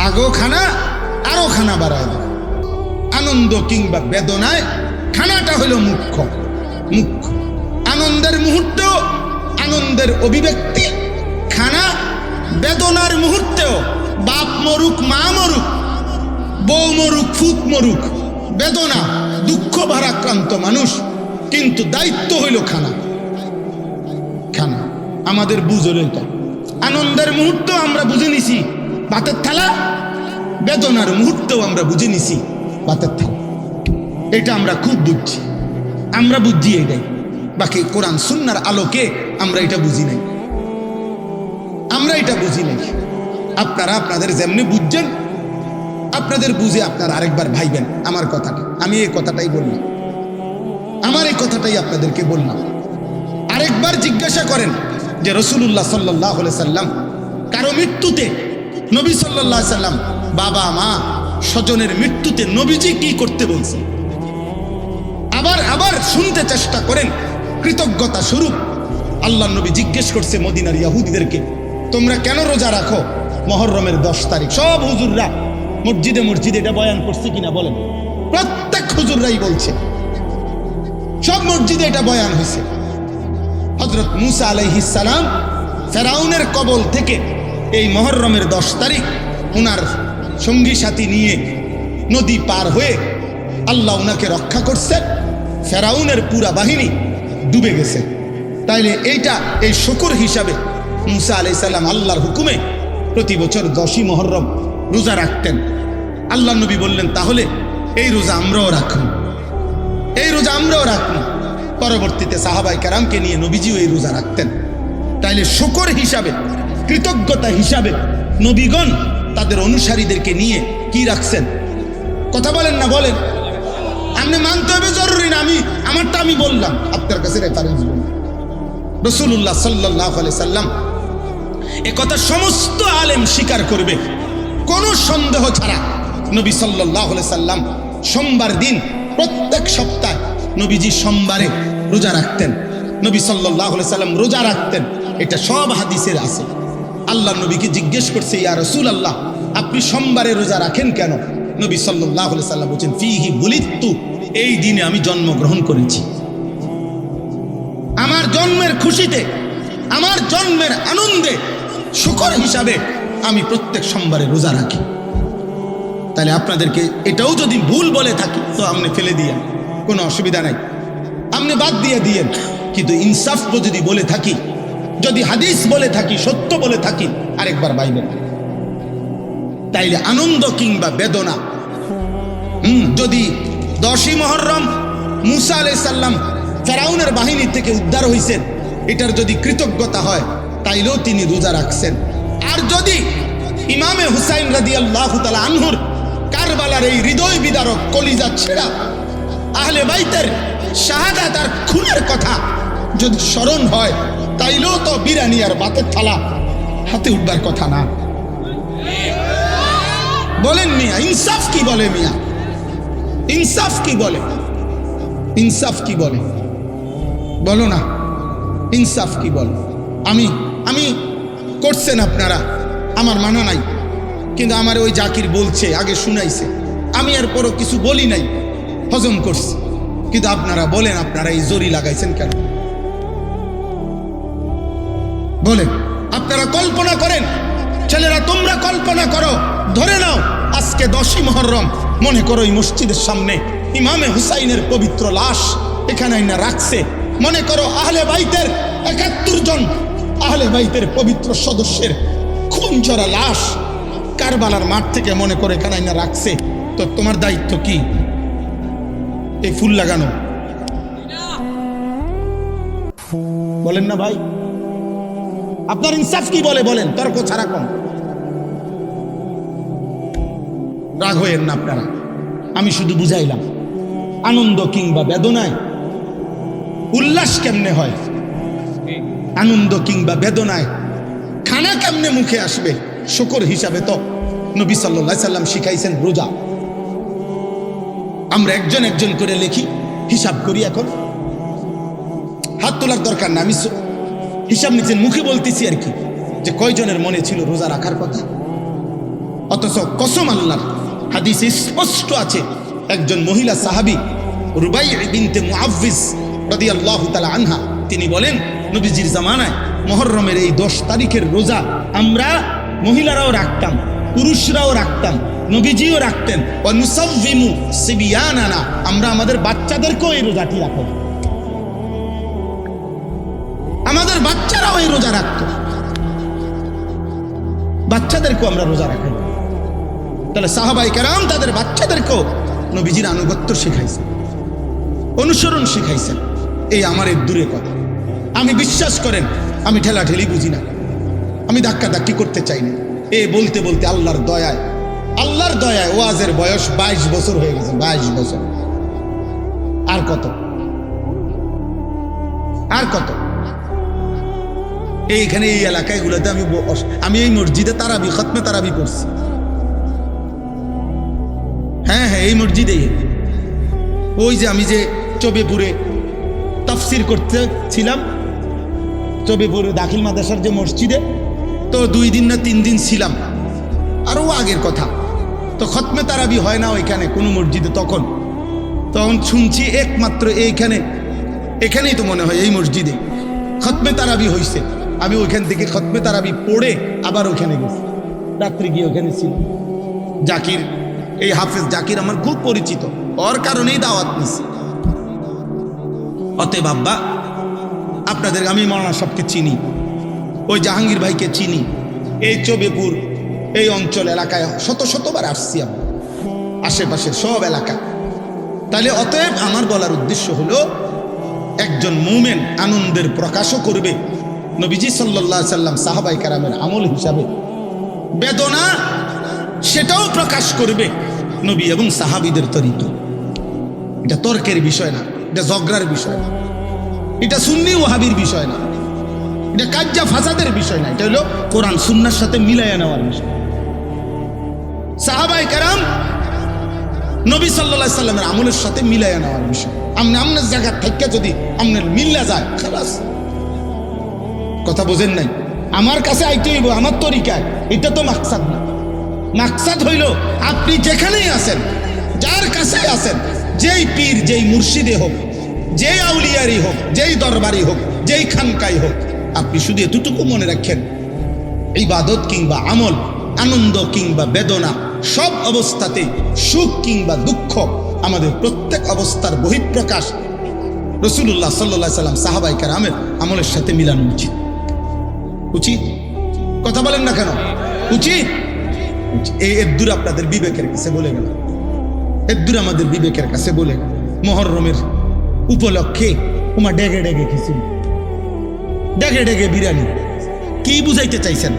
আগো খানা আরো খানা বাড়ায় দেয়। আনন্দ কিংবা বেদনায় খানাটা হলো মুখ্য। আনন্দের মুহূর্ত, আনন্দের অভিব্যক্তি খানা, বেদনার মুহূর্তেও বাপ মরুক, মা মরুক, বউ মরুক, ফুত মরুক, বেদনা, দুঃখ ভারাক্রান্ত মানুষ, কিন্তু দায়িত্ব হইল খানা। আমাদের বুঝ হলো এটা। আনন্দের মুহূর্ত আমরা বুঝে নিছি ভাতের থালা, বেদনার মুহূর্তেও আমরা বুঝে নিছি ভাতের থালা। এটা আমরা খুব বুঝছি, আমরা বুঝছি এটাই। বাকি কোরআন সুন্নাহর আলোকে আমরা এটা বুঝি নাই, আমরা এটা বুঝি নাই। আপনারা আপনাদের যেমনি বুঝছেন, আপনাদের বুঝে আপনারা আরেকবার ভাইবেন আমার কথাটা। আমি এই কথাটাই বললাম, আমার এই কথাটাই আপনাদেরকে বললাম। আরেকবার জিজ্ঞাসা করেন যে রাসূলুল্লাহ সাল্লাল্লাহু আলাইহি সাল্লাম কারো মৃত্যুতে, নবী সাল্লাল্লাহু আলাইহি সাল্লাম বাবা মা স্বজনের মৃত্যুতে নবীজি কি করতে বলছে? আবার শুনতে চেষ্টা করেন। কৃতজ্ঞতা স্বরূপ আল্লাহ নবী জিজ্ঞেস করছে মদিনার ইহুদিদেরকে, তোমরা কেন রোজা রাখো মুহররমের 10 তারিখ? সব হুজুররা মসজিদে মসজিদে এটা বয়ান করছে কিনা বলেন? প্রত্যেক হুজুররাই বলছে, সব মসজিদে এটা বয়ান হয়েছে। হযরত মুসা আলাইহিস সালাম ফেরাউনের কবল থেকে এই মুহররমের 10 তারিখ উনার সঙ্গী সাথী নিয়ে নদী পার হয়ে আল্লাহ উনাকে রক্ষা করছে। ফেরাউনের পুরা বাহিনী ডুবে গেছে। তাইলে এইটা এই শুকর হিসাবে মুসা আলাইহিস সালাম আল্লাহর হুকুমে প্রতি বছর 10ই মুহররম রোজা রাখতেন। আল্লাহ নবী বললেন, তাহলে এই রোজা আমরাও রাখুন, এই রোজা আমরাও রাখুন। পরবর্তীতে সাহাবায়ে কেরামকে নিয়ে নবীজিও এই রোজা রাখতেন। তাইলে শুকর হিসাবে, কৃতজ্ঞতা হিসাবে নবীগণ তাদের অনুসারীদেরকে নিয়ে কি রাখছেন? কথা বলেন না, বলেন। আপনি মানতে হবে জরুরি না, আমারটা আমি বললাম, আপনার কাছে রেফারেন্স বললাম। রাসূলুল্লাহ সাল্লাল্লাহু আলাইহি সাল্লাম এ কথা সমস্ত আলেম স্বীকার করবে কোনো সন্দেহ ছাড়া। নবী সাল্লাল্লাহু আলাইহি সাল্লাম সোমবার দিন প্রত্যেক সপ্তাহে নবীজি সোমবারে রোজা রাখতেন। নবী সাল্লাল্লাহু আলাইহি সাল্লাম রোজা রাখতেন, এটা সব হাদিসের আছে। আল্লাহ নবীকে জিজ্ঞেস করছে, ইয়া রাসূলুল্লাহ, আপনি সোমবারে রোজা রাখেন কেন? নবী সাল্লাল্লাহু আলাইহি সাল্লাম বলেন, ফিহি বুলিতু, এই দিনে আমি জন্মগ্রহণ করেছি। আমার জন্মের খুশিতে, আমার জন্মের আনন্দে শুকর হিসাবে আমি প্রত্যেক সোমবারে রোজা রাখি। তাহলে আপনাদেরকে এটাও যদি ভুল বলে থাকি তো আপনি ফেলে দিয়েন, কোনো অসুবিধা নাই, আপনি বাদ দিয়ে দিয়েন। কিন্তু ইনসাফ যদি বলে থাকি, যদি হাদিস বলে থাকি, সত্য বলে থাকি, আরেকবার বাইবেল। তাইলে আনন্দ কিংবা বেদনা, যদি 10ই মুহররম মুসা আলাইহিস সালাম ফেরাউনের বাহিনী থেকে উদ্ধার হইছেন, এটার যদি কৃতজ্ঞতা হয় তাইলেও তিনি রোজা রাখছেন। আর যদি ইমামে হুসাইন রাদিয়াল্লাহু তাআলা আনহুর কারবালার এই হৃদয় বিদারক কলিজা ছেঁড়া আহলে বাইতের শাহাদাত আর খুনের কথা যদি স্মরণ হয়, তাইলেও তো বিরানি আর ভাতের থালা হাতে উঠবার কথা না। বলেন মিয়া, ইনসাফ কি বলে? মিয়া, ইনসাফ কি বলে? ইনসাফ কি বলে? বলো না, ইনসাফ কি বলে? আমি করছেন আপনারা, আমার মানা নাই, কিন্তু আমার ওই জাকির বলছে, আগে শুনাইছে, আমি আর পরও কিছু বলি নাই, হজম করছি। কিন্তু আপনারা বলেন, আপনারা এই জরি লাগাইছেন কেন? বলেন, আপনারা কল্পনা করেন, ছেলেরা তোমরা কল্পনা করো, ধরে নাও আজকে 10ই মুহররম, মনে করো এই মসজিদের সামনে ইমামে হুসাইনের পবিত্র লাশ এখানে না রাখছে, মনে করো আহলে বাইতের 71 জন আহলে বাইতের পবিত্র সদস্যের খুন ঝরা লাশ কারবালার মাঠ থেকে মনে করে এখানে না রাখছে, তো তোমার দায়িত্ব কি? এই ফুল লাগানো? বলেন না ভাই, আপনার ইনসাফ কি বলে? বলেন, তর্ক ছাড়া কম। রাগ হইেন না আপনারা, আমি শুধু বুঝাইলাম আনন্দ কিংবা বেদনায় উল্লাস কেমনে হয়, আনন্দ কিংবা বেদনায় খানা কেমনে মুখে আসবে, শুকর হিসাবে তো নবী সাল্লাল্লাহু আলাইহি সাল্লাম শিখাইছেন রোজা। আমরা একজন একজন করে লিখি, হিসাব করি। এখন হাত তোলার দরকার না, আমি হিসাব নিচ্ছেন, মুখে বলতেছি আর কি, যে কয়জনের মনে ছিল রোজা রাখার কথা। অথচ কসম আল্লাহর, হাদিসে স্পষ্ট আছে, একজন মহিলা সাহাবী রুবাই বিনতে মুআফফিজ রাদিয়াল্লাহু তাআলা আনহা, তিনি বলেন, নবীজির জামানায় মুহররমের এই 10 তারিখের রোজা আমরা মহিলারাও রাখতাম, পুরুষরাও রাখতাম, নবীজিও রাখতেন। ওয়া নুসাউযিমু সিবিয়ানানা, আমরা আমাদের বাচ্চাদেরকেও এই রোজাটি রাখতাম, আমাদের বাচ্চারাও এই রোজা রাখত, বাচ্চাদেরকেও আমরা রোজা রাখি। তাহলে সাহাবায়ে কেরাম তাদের বাচ্চাদেরকেও নবীজির আনুগত্য শিখাইছেন, অনুসরণ শিখাইছেন। এই আমার এর দূরে কথা। আমি বিশ্বাস করেন, আমি ঠেলাঠেলি বুঝি না, আমি ধাক্কাধাক্কি করতে চাই না। এ বলতে বলতে আল্লাহর দয়ায় ওয়াজের বয়স 22 বছর হয়ে গেছে, 22 বছর। আর কত, আর কত? এইখানে এই এলাকায় গুলোতে আমি এই মসজিদে তারাবি, খতমে তারাবি পড়ছি। হ্যাঁ, এই মসজিদেই। ওই যে আমি যে চবেপুরে তাফসির করতে ছিলাম, চবেপুরে দাখিল মাদ্রাসার যে মসজিদে, তো 2 দিন না 3 দিন ছিলাম। আরও আগের কথা, তো খতমে তারাবি হয় না ওইখানে কোনো মসজিদে। তখন শুনছি একমাত্র এখানেই তো মনে হয় এই মসজিদে খতমে তারাবি হয়েছে। আমি ওইখান থেকে খতমে তারাবি পড়ে আবার ওইখানে গেছি, রাত্রি গিয়ে ওখানে ছিল। জাকির, এই হাফেজ জাকির আমার খুব পরিচিত, ওর কারণেই দাওয়াত নিছি। অতএব আব্বা, আপনাদের আমি মাওলানা সাহেবকে চিনি, ওই জাহাঙ্গীর ভাইকে চিনি, এই চবেপুর এই অঞ্চল এলাকায় শতবার আসছি আমি, আশেপাশের সব এলাকা। তাহলে অতএব আমার বলার উদ্দেশ্য হলো, একজন মুমিন আনন্দের প্রকাশও করবে নবীজি সাল্লাল্লাহু আলাইহি সাল্লাম সাহাবায়ে কেরামের আমল হিসাবে, বেদনা সেটাও প্রকাশ করবে নবী এবং সাহাবীদের তরিকা। এটা তর্কের বিষয় না, এটা ঝগড়ার বিষয় না, এটা সুন্নি ওয়াহাবির বিষয় না, এটা কাজ্জা ফাসাদের বিষয় না, এটা হলো কোরআন সুন্নাহর সাথে মিলাইয়া নেওয়ার বিষয়। সাহাবায়ে কেরাম নবী সাল্লাল্লাহু আলাইহি সাল্লামের আমলের সাথে মিলাইয়া নেওয়ার বিষয়। আপনার জায়গা থেকে যদি আপনার মিল্লা যায়, খালাস। কথা বোঝেন নাই? আমার কাছে আইতে হইব আমার তরিকায়, এটা তো মাকসাদ না। মাকসাদ হইল আপনি যেখানেই আছেন, যার কাছেই আছেন, যেই পীর, যেই মুর্শিদে হোক, যেই আউলিয়ারি হোক, যেই দরবারি হোক, যেই খানকাই হোক, আপনি শুধু এতটুকু মনে রাখেন, ইবাদত কিংবা আমল, আনন্দ কিংবা বেদনা, সব অবস্থাতে সুখ কিংবা দুঃখ, আমাদের প্রত্যেক অবস্থার বহিঃপ্রকাশ রাসূলুল্লাহ সাল্লাল্লাহু আলাইহি সাল্লাম সাহাবায়ে কেরামের আমলের সাথে মিলানো উচিত। উচিত? কথা বলেন না কেন? উচিত। এই এদ্দুর আপনাদের বিবেকের কাছে বলে গেল, এদ্দুর আমাদের বিবেকের কাছে বলে গেল। মুহররমের উপলক্ষে ওমা ডেগে ডেগে খিচুড়ি, ডেগে ডেগে বিরিয়ানি, কি বুঝাইতে চাইছেন?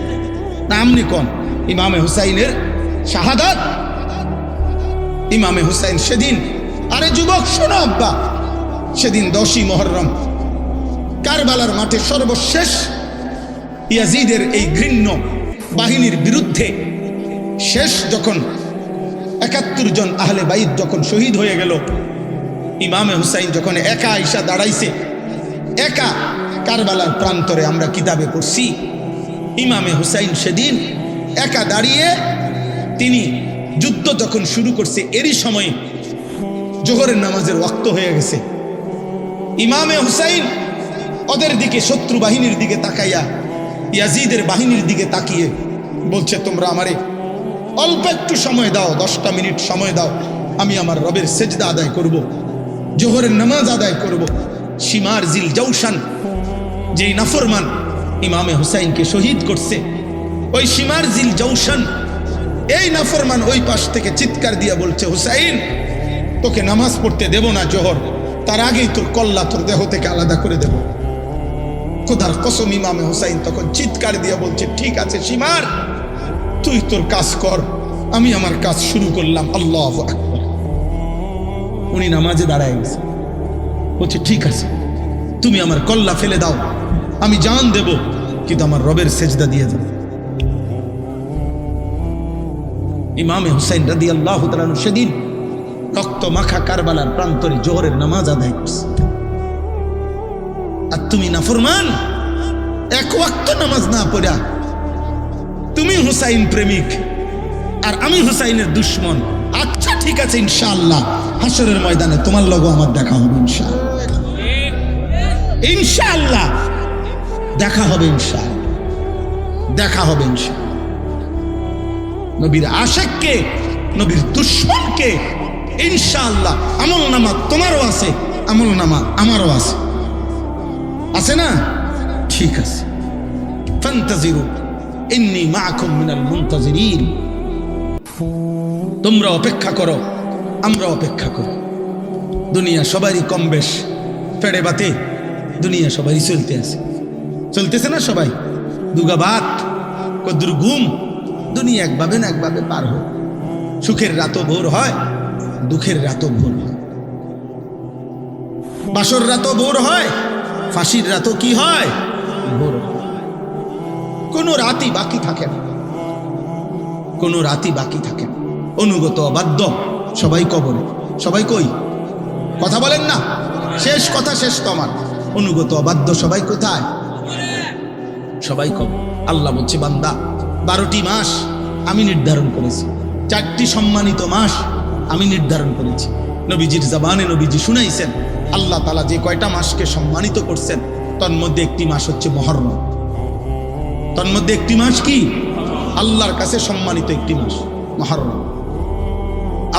না আমনি কোন ইমামে হুসাইনের শাহাদাত, ইমামে হুসাইন সেদিন, আরে যুবক শোনো আব্বা, সেদিন 10ই মুহররম কারবালার মাঠে সর্বশেষ ইয়াজিদের এই ঘৃণ্য বাহিনীর বিরুদ্ধে শেষ যখন 71 জন আহলে বাইত যখন শহীদ হয়ে গেল, ইমামে হুসাইন যখন একা আইসা দাঁড়াইছে, একা কারবালার প্রান্তরে, আমরা কিতাবে পড়ছি ইমামে হুসাইন সেদিন একা দাঁড়িয়ে তিনি যুদ্ধ যখন শুরু করছে, এরই সময়ে জোহরের নামাজের ওয়াক্ত হয়ে গেছে। ইমামে হুসাইন ওদের দিকে, শত্রু বাহিনীর দিকে তাকাইয়া, ইয়াজিদের বাহিনীর দিকে তাকিয়ে বলছে, তোমরা আমারে অল্প একটু সময় দাও, 10টা মিনিট সময় দাও, আমি আমার রবের সেজদা আদায় করব, জোহরের নামাজ আদায় করব। শিমার জিল জৌশান, যেই নাফরমান ইমামে হুসাইনকে শহীদ করছে, ওই শিমার জিল জৌশান, এই নাফরমান ওই পাশ থেকে চিৎকার দিয়া বলছে, হুসাইন তোকে নামাজ পড়তে দেব না জোহর, তার আগেই তোর কল্লা তোর দেহ থেকে আলাদা করে দেব। খোদার কসম, ইমামে হুসাইন তখন চিৎকার দিয়া বলছে, ঠিক আছে শিমার, তুই তোর কাজ কর, আমি আমার কাজ শুরু করলাম। আল্লাহু আকবার। উনি নামাজে দাঁড়ায় গেছে, বলছে ঠিক আছে, তুমি আমার কল্লা ফেলে দাও, আমি জান দেব, কিন্তু আমার রবের সেজদা দিয়ে যাও। ইমামে হুসাইন রাদিয়াল্লাহু তাআলা সেদিন রক্ত মাখা কারবালার প্রান্তরে জোহরের নামাজ আদায় করছে। আর তুমি নাফরমান, এক ওয়াক্ত নামাজ না পড়া, তুমি হুসাইন প্রেমিক আর আমি হুসাইনের দুশ্মন। আচ্ছা ঠিক আছে, ইনশাআল্লাহ হাসরের ময়দানে তোমার লগো আমার দেখা হবে, ইনশাআল্লাহ দেখা হবে, ইনশাআল্লাহ দেখা হবে, ইনশাআল্লাহ। নবীর আশিককে, নবীর দুশ্মনকে ইনশাআল্লাহ আমল নামা তোমারও আছে, আমল নামা আমারও আছে, আছে না? ঠিক আছে, ফান্তাজিরু ইন্নী মাআকুম মিনাল মুনতাজিরিন, তোমরা অপেক্ষা করো, আমরা অপেক্ষা করি। দুনিয়া সবারই কম বেশ ফেড়ে বাতে, দুনিয়া সবারই চলতে আছে, চলতেছে না সবাই? দুগা ভাত, কদ্দুর ঘুম, দুনিয়া একভাবে না একভাবে পার হয়। সুখের রাতও ভোর হয়, দুঃখের রাতও ভোর হয়, বাসর রাতও ভোর হয়, ফাঁসির রাতও কি হয়? ভোর হয়। কোনো রাতই বাকি থাকে না, কোনো রাতই বাকি থাকে না। অনুগত অবাধ্য সবাই কবরে, সবাই কই? কথা বলেন না, শেষ কথা শেষ তো আমার। অনুগত অবাধ্য সবাই কোথায়? সবাই কবর। আল্লাহ বলছে, বান্দা 12টি মাস আমি নির্ধারণ করেছি, 4টি সম্মানিত মাস আমি নির্ধারণ করেছি। নবীজির জবানে নবীজি শুনাইছেন আল্লাহ তাআলা যে কয়টা মাসকে সম্মানিত করছেন, তার মধ্যে একটি মাস হচ্ছে মুহররম। তার মধ্যে একটি মাস কি? আল্লাহর কাছে সম্মানিত একটি মাস মুহররম।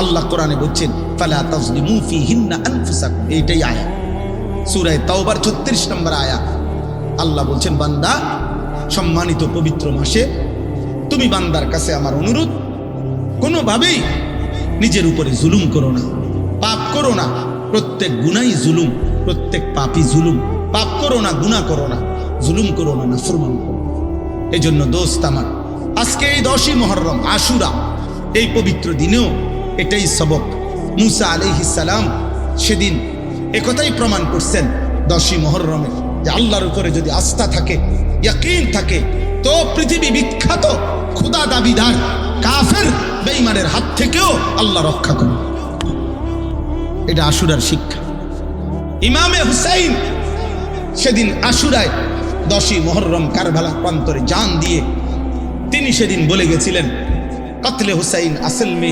আল্লাহ কোরআনে বলছেন, ফালা তাজলিমু ফীহিন্না আনফুসাকুম, এইটাই আয়াত, সূরা তাওবার 36 নম্বর আয়াত। আল্লাহ বলছেন, বান্দা সম্মানিত পবিত্র মাসে তুমি বান্দার কাছে আমার অনুরোধ, কোনোভাবেই নিজের উপরে জুলুম করো না, পাপ করো না। প্রত্যেক গুনাহই জুলুম, প্রত্যেক পাপই জুলুম। পাপ করো না, গুনাহ করো না, জুলুম করো না, নাফরমানি করো। এই জন্য দোস্ত আমার, আজকে এই 10ই মুহররম আশুরা, এই পবিত্র দিনেও এটাই সবক। মুসা আলাইহিস সালাম সেদিন একথাই প্রমাণ করছেন 10ই মুহররমে, যে আল্লাহর উপরে যদি আস্থা থাকে, ইয়াকিন থাকে, তো পৃথিবী বিখ্যাত খোদা দাবিদার কাফের বেঈমানের হাত থেকেও আল্লাহ রক্ষা করে। এটা আশুরার শিক্ষা। ইমামে হুসাইন সেদিন আশুরায় 10ই মুহররম কারবালার প্রান্তরে জান দিয়ে তিনি সেদিন বলে গেছিলেন, কতলে হুসাইন আসল মে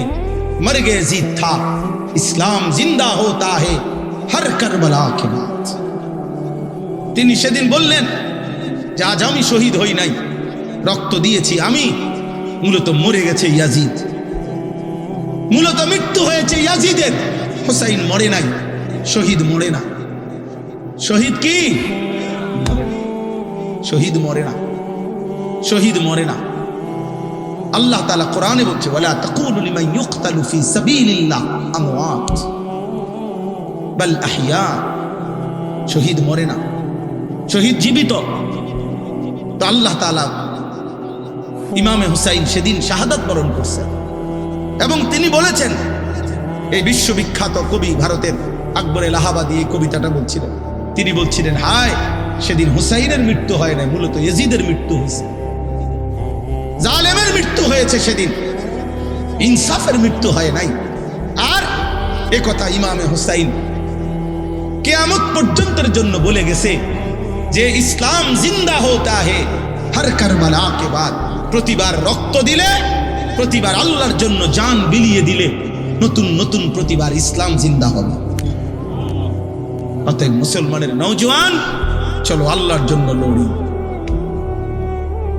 মর গে জিদ থা, ইসলাম জিন্দা হোতা হে হর কারবালা কে বাদ। তিনি সেদিন বললেন যে আজ আমি শহীদ হই নাই, রক্ত দিয়েছি আমি, মূলত মরে গেছে ইয়াজিদ, মূলত মৃত্যু হয়েছে ইয়াজিদের। হুসাইন মরে নাই, শহীদ মরে না। শহীদ কি? শহীদ মরে না, শহীদ মরে না। আল্লাহ তাআলা কোরআনে বলছে, ওয়ালা তাকুলু লিমান ইউকতালু ফি সাবিলিল্লাহ আমওয়াত বাল আহইয়া। শহীদ মরে না, শহীদ জীবিত। তো আল্লাহ তাআলা ইমামে হুসাইন সেদিন শাহাদাত বরণ করছেন এবং তিনি বলেছেন, এই বিশ্ববিখ্যাত কবি ভারতের আকবর এলাহাবাদী এই কবিতাটা বলছিলেন। তিনি বলছিলেন, হায় সেদিন হুসাইনের মৃত্যু হয় না, মূলত ইয়াজিদের মৃত্যু হয়েছে, জালেমের মৃত্যু হয়েছে সেদিন, ইনসাফের মৃত্যু হয় নাই। আর এ কথা ইমামে হুসাইন কিয়ামত পর্যন্তের জন্য বলে গেছে যে ইসলাম জিন্দা হোতা হে হর কারবালা কে বাদ। প্রতিবার রক্ত দিলে, প্রতিবার আল্লাহর জন্য জান বিলিয়ে দিলে নতুন নতুন প্রতিবার ইসলাম জিন্দা হবে। অতএব মুসলমানের নওজোয়ান, চলো আল্লাহর জন্য লড়ি,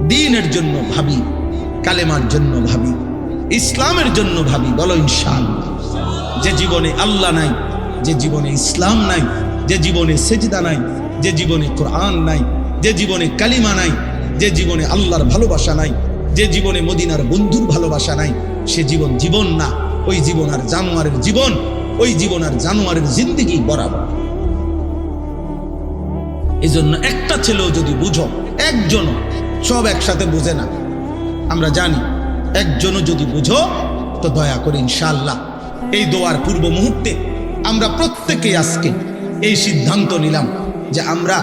দ্বীনের জন্য ভাবি, কালেমার জন্য ভাবি, ইসলামের জন্য ভাবি। বলো ইনশাআল্লাহ। যে জীবনে আল্লাহ নাই, যে জীবনে ইসলাম নাই, যে জীবনে সেজদা নাই, যে জীবনে কোরআন নাই, যে জীবনে কালিমা নাই, যে জীবনে আল্লাহর ভালোবাসা নাই, যে জীবনে মদিনার বন্ধুর ভালোবাসা নাই, সে জীবন জীবন না। ওই জীবন আর জানোয়ারের জীবন, ওই জীবন আর জানোয়ারের জিন্দেগি বরাবর। এই জন্য একটা ছেলেও যদি বুঝো, একজনও, সব একসাথে বুঝে না, আমরা জানি, একজনও যদি বুঝো তো দয়া করে ইনশাআল্লাহ এই দোয়ার পূর্ব মুহূর্তে আমরা প্রত্যেকেই আজকে এই সিদ্ধান্ত নিলাম যে আমরা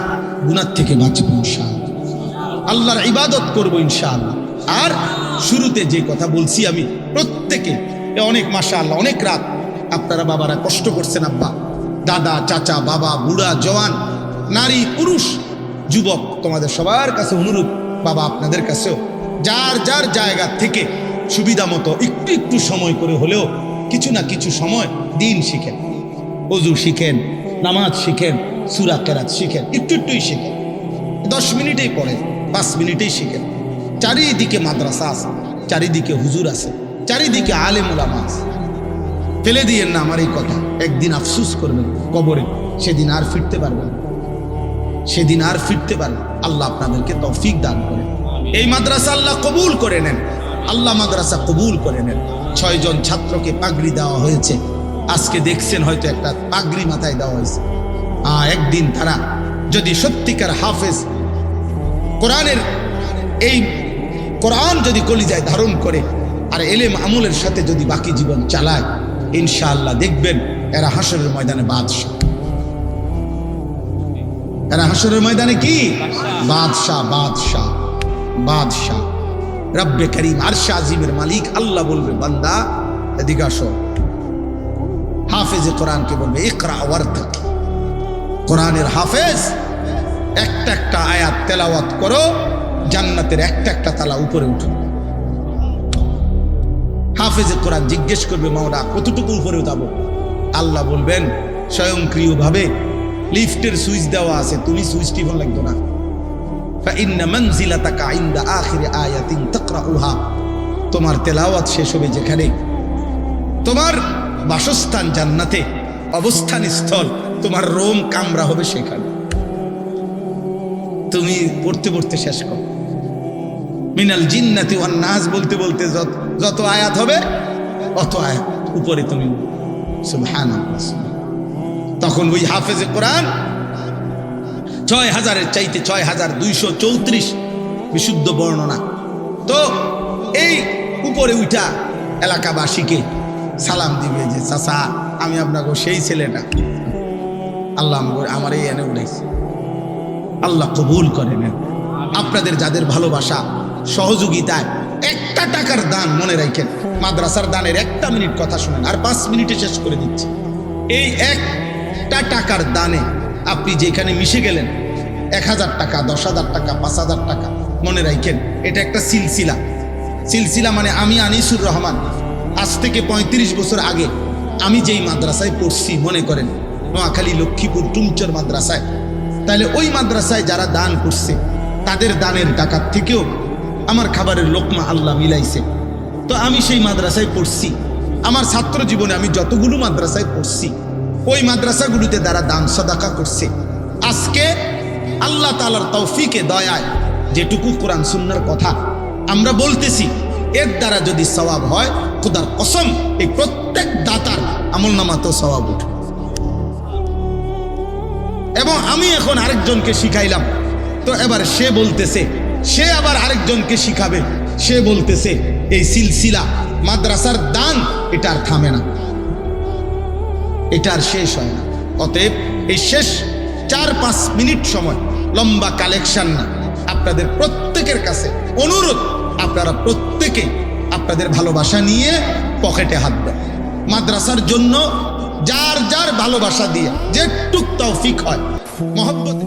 গুনাহ থেকে বাঁচবো ইনশাআল্লাহ, আল্লাহর ইবাদত করবো ইনশাআল্লাহ। আর শুরুতে যে কথা বলছি আমি, প্রত্যেকে অনেক মাশাআল্লাহ অনেক রাত আপনারা বাবারা কষ্ট করছেন, আব্বা, দাদা, চাচা, বাবা, বুড়া, জওয়ান, নারী, পুরুষ, যুবক, তোমাদের সবার কাছে অনুরোধ, বাবা আপনাদের কাছেও, যার যার জায়গা থেকে সুবিধা মতো একটু একটু সময় করে হলেও কিছু না কিছু সময় দিন শিখেন, ওযু শিখেন, নামাজ শিখেন, সূরা কেরাত শিখেন, একটু একটুই শিখেন, 10 মিনিটেই পড়েন, 5 মিনিটেই শিখেন। চারিদিকে মাদ্রাসা আছে, চারিদিকে হুজুর আছে, চারিদিকে আলেম ওলামা আছে। ফেলে দিয়েন না আমার এই কথা, একদিন আফসোস করবেন কবরে, সেদিন আর ফিরতে পারবেন, সেদিন আর ফিরতে পারবেন। আল্লাহ আপনাদেরকে তৌফিক দান করেন। এই মাদ্রাসা আল্লাহ কবুল করে নেন, আল্লাহ মাদ্রাসা কবুল করে নেন। 6 জন ছাত্রকে পাগড়ি দেওয়া হয়েছে, আজকে দেখছেন হয়তো একটা পাগড়ি মাথায় দেওয়া হয়েছে। একদিন তারা যদি সত্যিকার হাফেজ, কোরআনের এই কোরআন যদি কলিজায় ধারণ করে আর এলেম আমলের সাথে যদি বাকি জীবন চালায়, ইনশাআল্লাহ দেখবেন এরা হাসরের ময়দানে বাদশা। এরা হাসরের ময়দানে কি? বাদশাহ, বাদশাহ, বাদশাহ। রব্বে করিম আরশে আজিমের মালিক আল্লাহ বলবে, বান্দা এদিকে আসো। হাফেজে কোরআনকে বলবে, ইকরা ওয়ারতাক। কোরআনের হাফেজ, একটা একটা আয়াত তেলাওয়াত করো, জান্নাতের একটা একটা তালা উপরে উঠো। হাফেজে কোরআন জিজ্ঞেস করবে, মাওলা কতটুকু উপরে উঠাবো? আল্লাহ বলবেন স্বয়ংক্রিয়ভাবে, লিফটের সুইচ দেওয়া আছে, তুমি সুইচ টিপন লাগতো না। ফাইন্না মানজিলাতাকা ইনদা আখিরি আয়াতিন তাকরাউহা। তোমার তেলাওয়াত শেষ হবে যেখানে, তোমার বাসস্থান জান্নাতে, অবস্থান স্থল তোমার রোম কামরা হবে সেখানে। তুমি পড়তে পড়তে শেষ করো। মিনাল জিন্নাতি ওয়ান নাস বলতে বলতে যত আয়াত হবে অত আয়াত উপরে তুমি সুবহানাল্লাহ। তখন ওই হাফেজে কোরআন 6000-এর চাইতে 6234 বিশুদ্ধ বর্ণনা। তো এই উপরে উঠা এলাকাবাসীকে সালাম দিবে যে, চাচা আমি আপনাকে সেই ছেলেটা, আল্লাহ আমার এই এনে উঠেছে। আল্লাহ কবুল করে নেন। আপনাদের যাদের ভালোবাসা, সহযোগিতায় একটা টাকার দান মনে রাখেন, মাদ্রাসার দানের 1 মিনিট কথা শুনেন, আর 5 মিনিটে শেষ করে দিচ্ছি। এই একটা টাকার দানে আপনি যেখানে মিশে গেলেন, 1000 টাকা, 10,000 টাকা, 5,000 টাকা, মনে রাখেন এটা একটা সিলসিলা। সিলসিলা মানে আমি আনিসুর রহমান আজ থেকে 35 বছর আগে আমি যেই মাদ্রাসায় পড়ছি, মনে করেন নোয়াখালী লক্ষ্মীপুর টুমচর মাদ্রাসায়, তাহলে ওই মাদ্রাসায় যারা দান করছে তাদের দানের টাকার থেকেও আমার খাবারের লোকমা আল্লাহ মিলাইছে। তো আমি সেই মাদ্রাসায় পড়ছি। আমার ছাত্র জীবনে আমি যতগুলো মাদ্রাসায় পড়ছি, ওই মাদ্রাসাগুলোতে তারা দান সাদাকা করছে। আজকে আল্লাহ তাআলার তৌফিকে দয়ায় যেটুকু কোরআন সুন্নাহর কথা আমরা বলতেছি, এর দ্বারা যদি সওয়াব হয়, খোদার কসম এই প্রত্যেক দাতার আমলনামাতেও সওয়াব উঠে। এবং আমি এখন আরেকজনকে শিখাইলাম, তো এবার সে বলতেছে, সে আবার আরেকজনকে শিখাবে, সে বলতেছে এই সিলসিলা মাদ্রাসার দান এটা আর থামে না, এটা আর শেষ হয় না। অতএব এই শেষ 4-5 মিনিট সময়, লম্বা কালেকশন না, আপনাদের প্রত্যেকের কাছে অনুরোধ, আপনারা প্রত্যেকে আপনাদের ভালোবাসা নিয়ে পকেটে হাত দেন। মাদ্রাসার জন্য যার যার ভালোবাসা দিয়ে যেটুক তৌফিক হয়, মহব্বত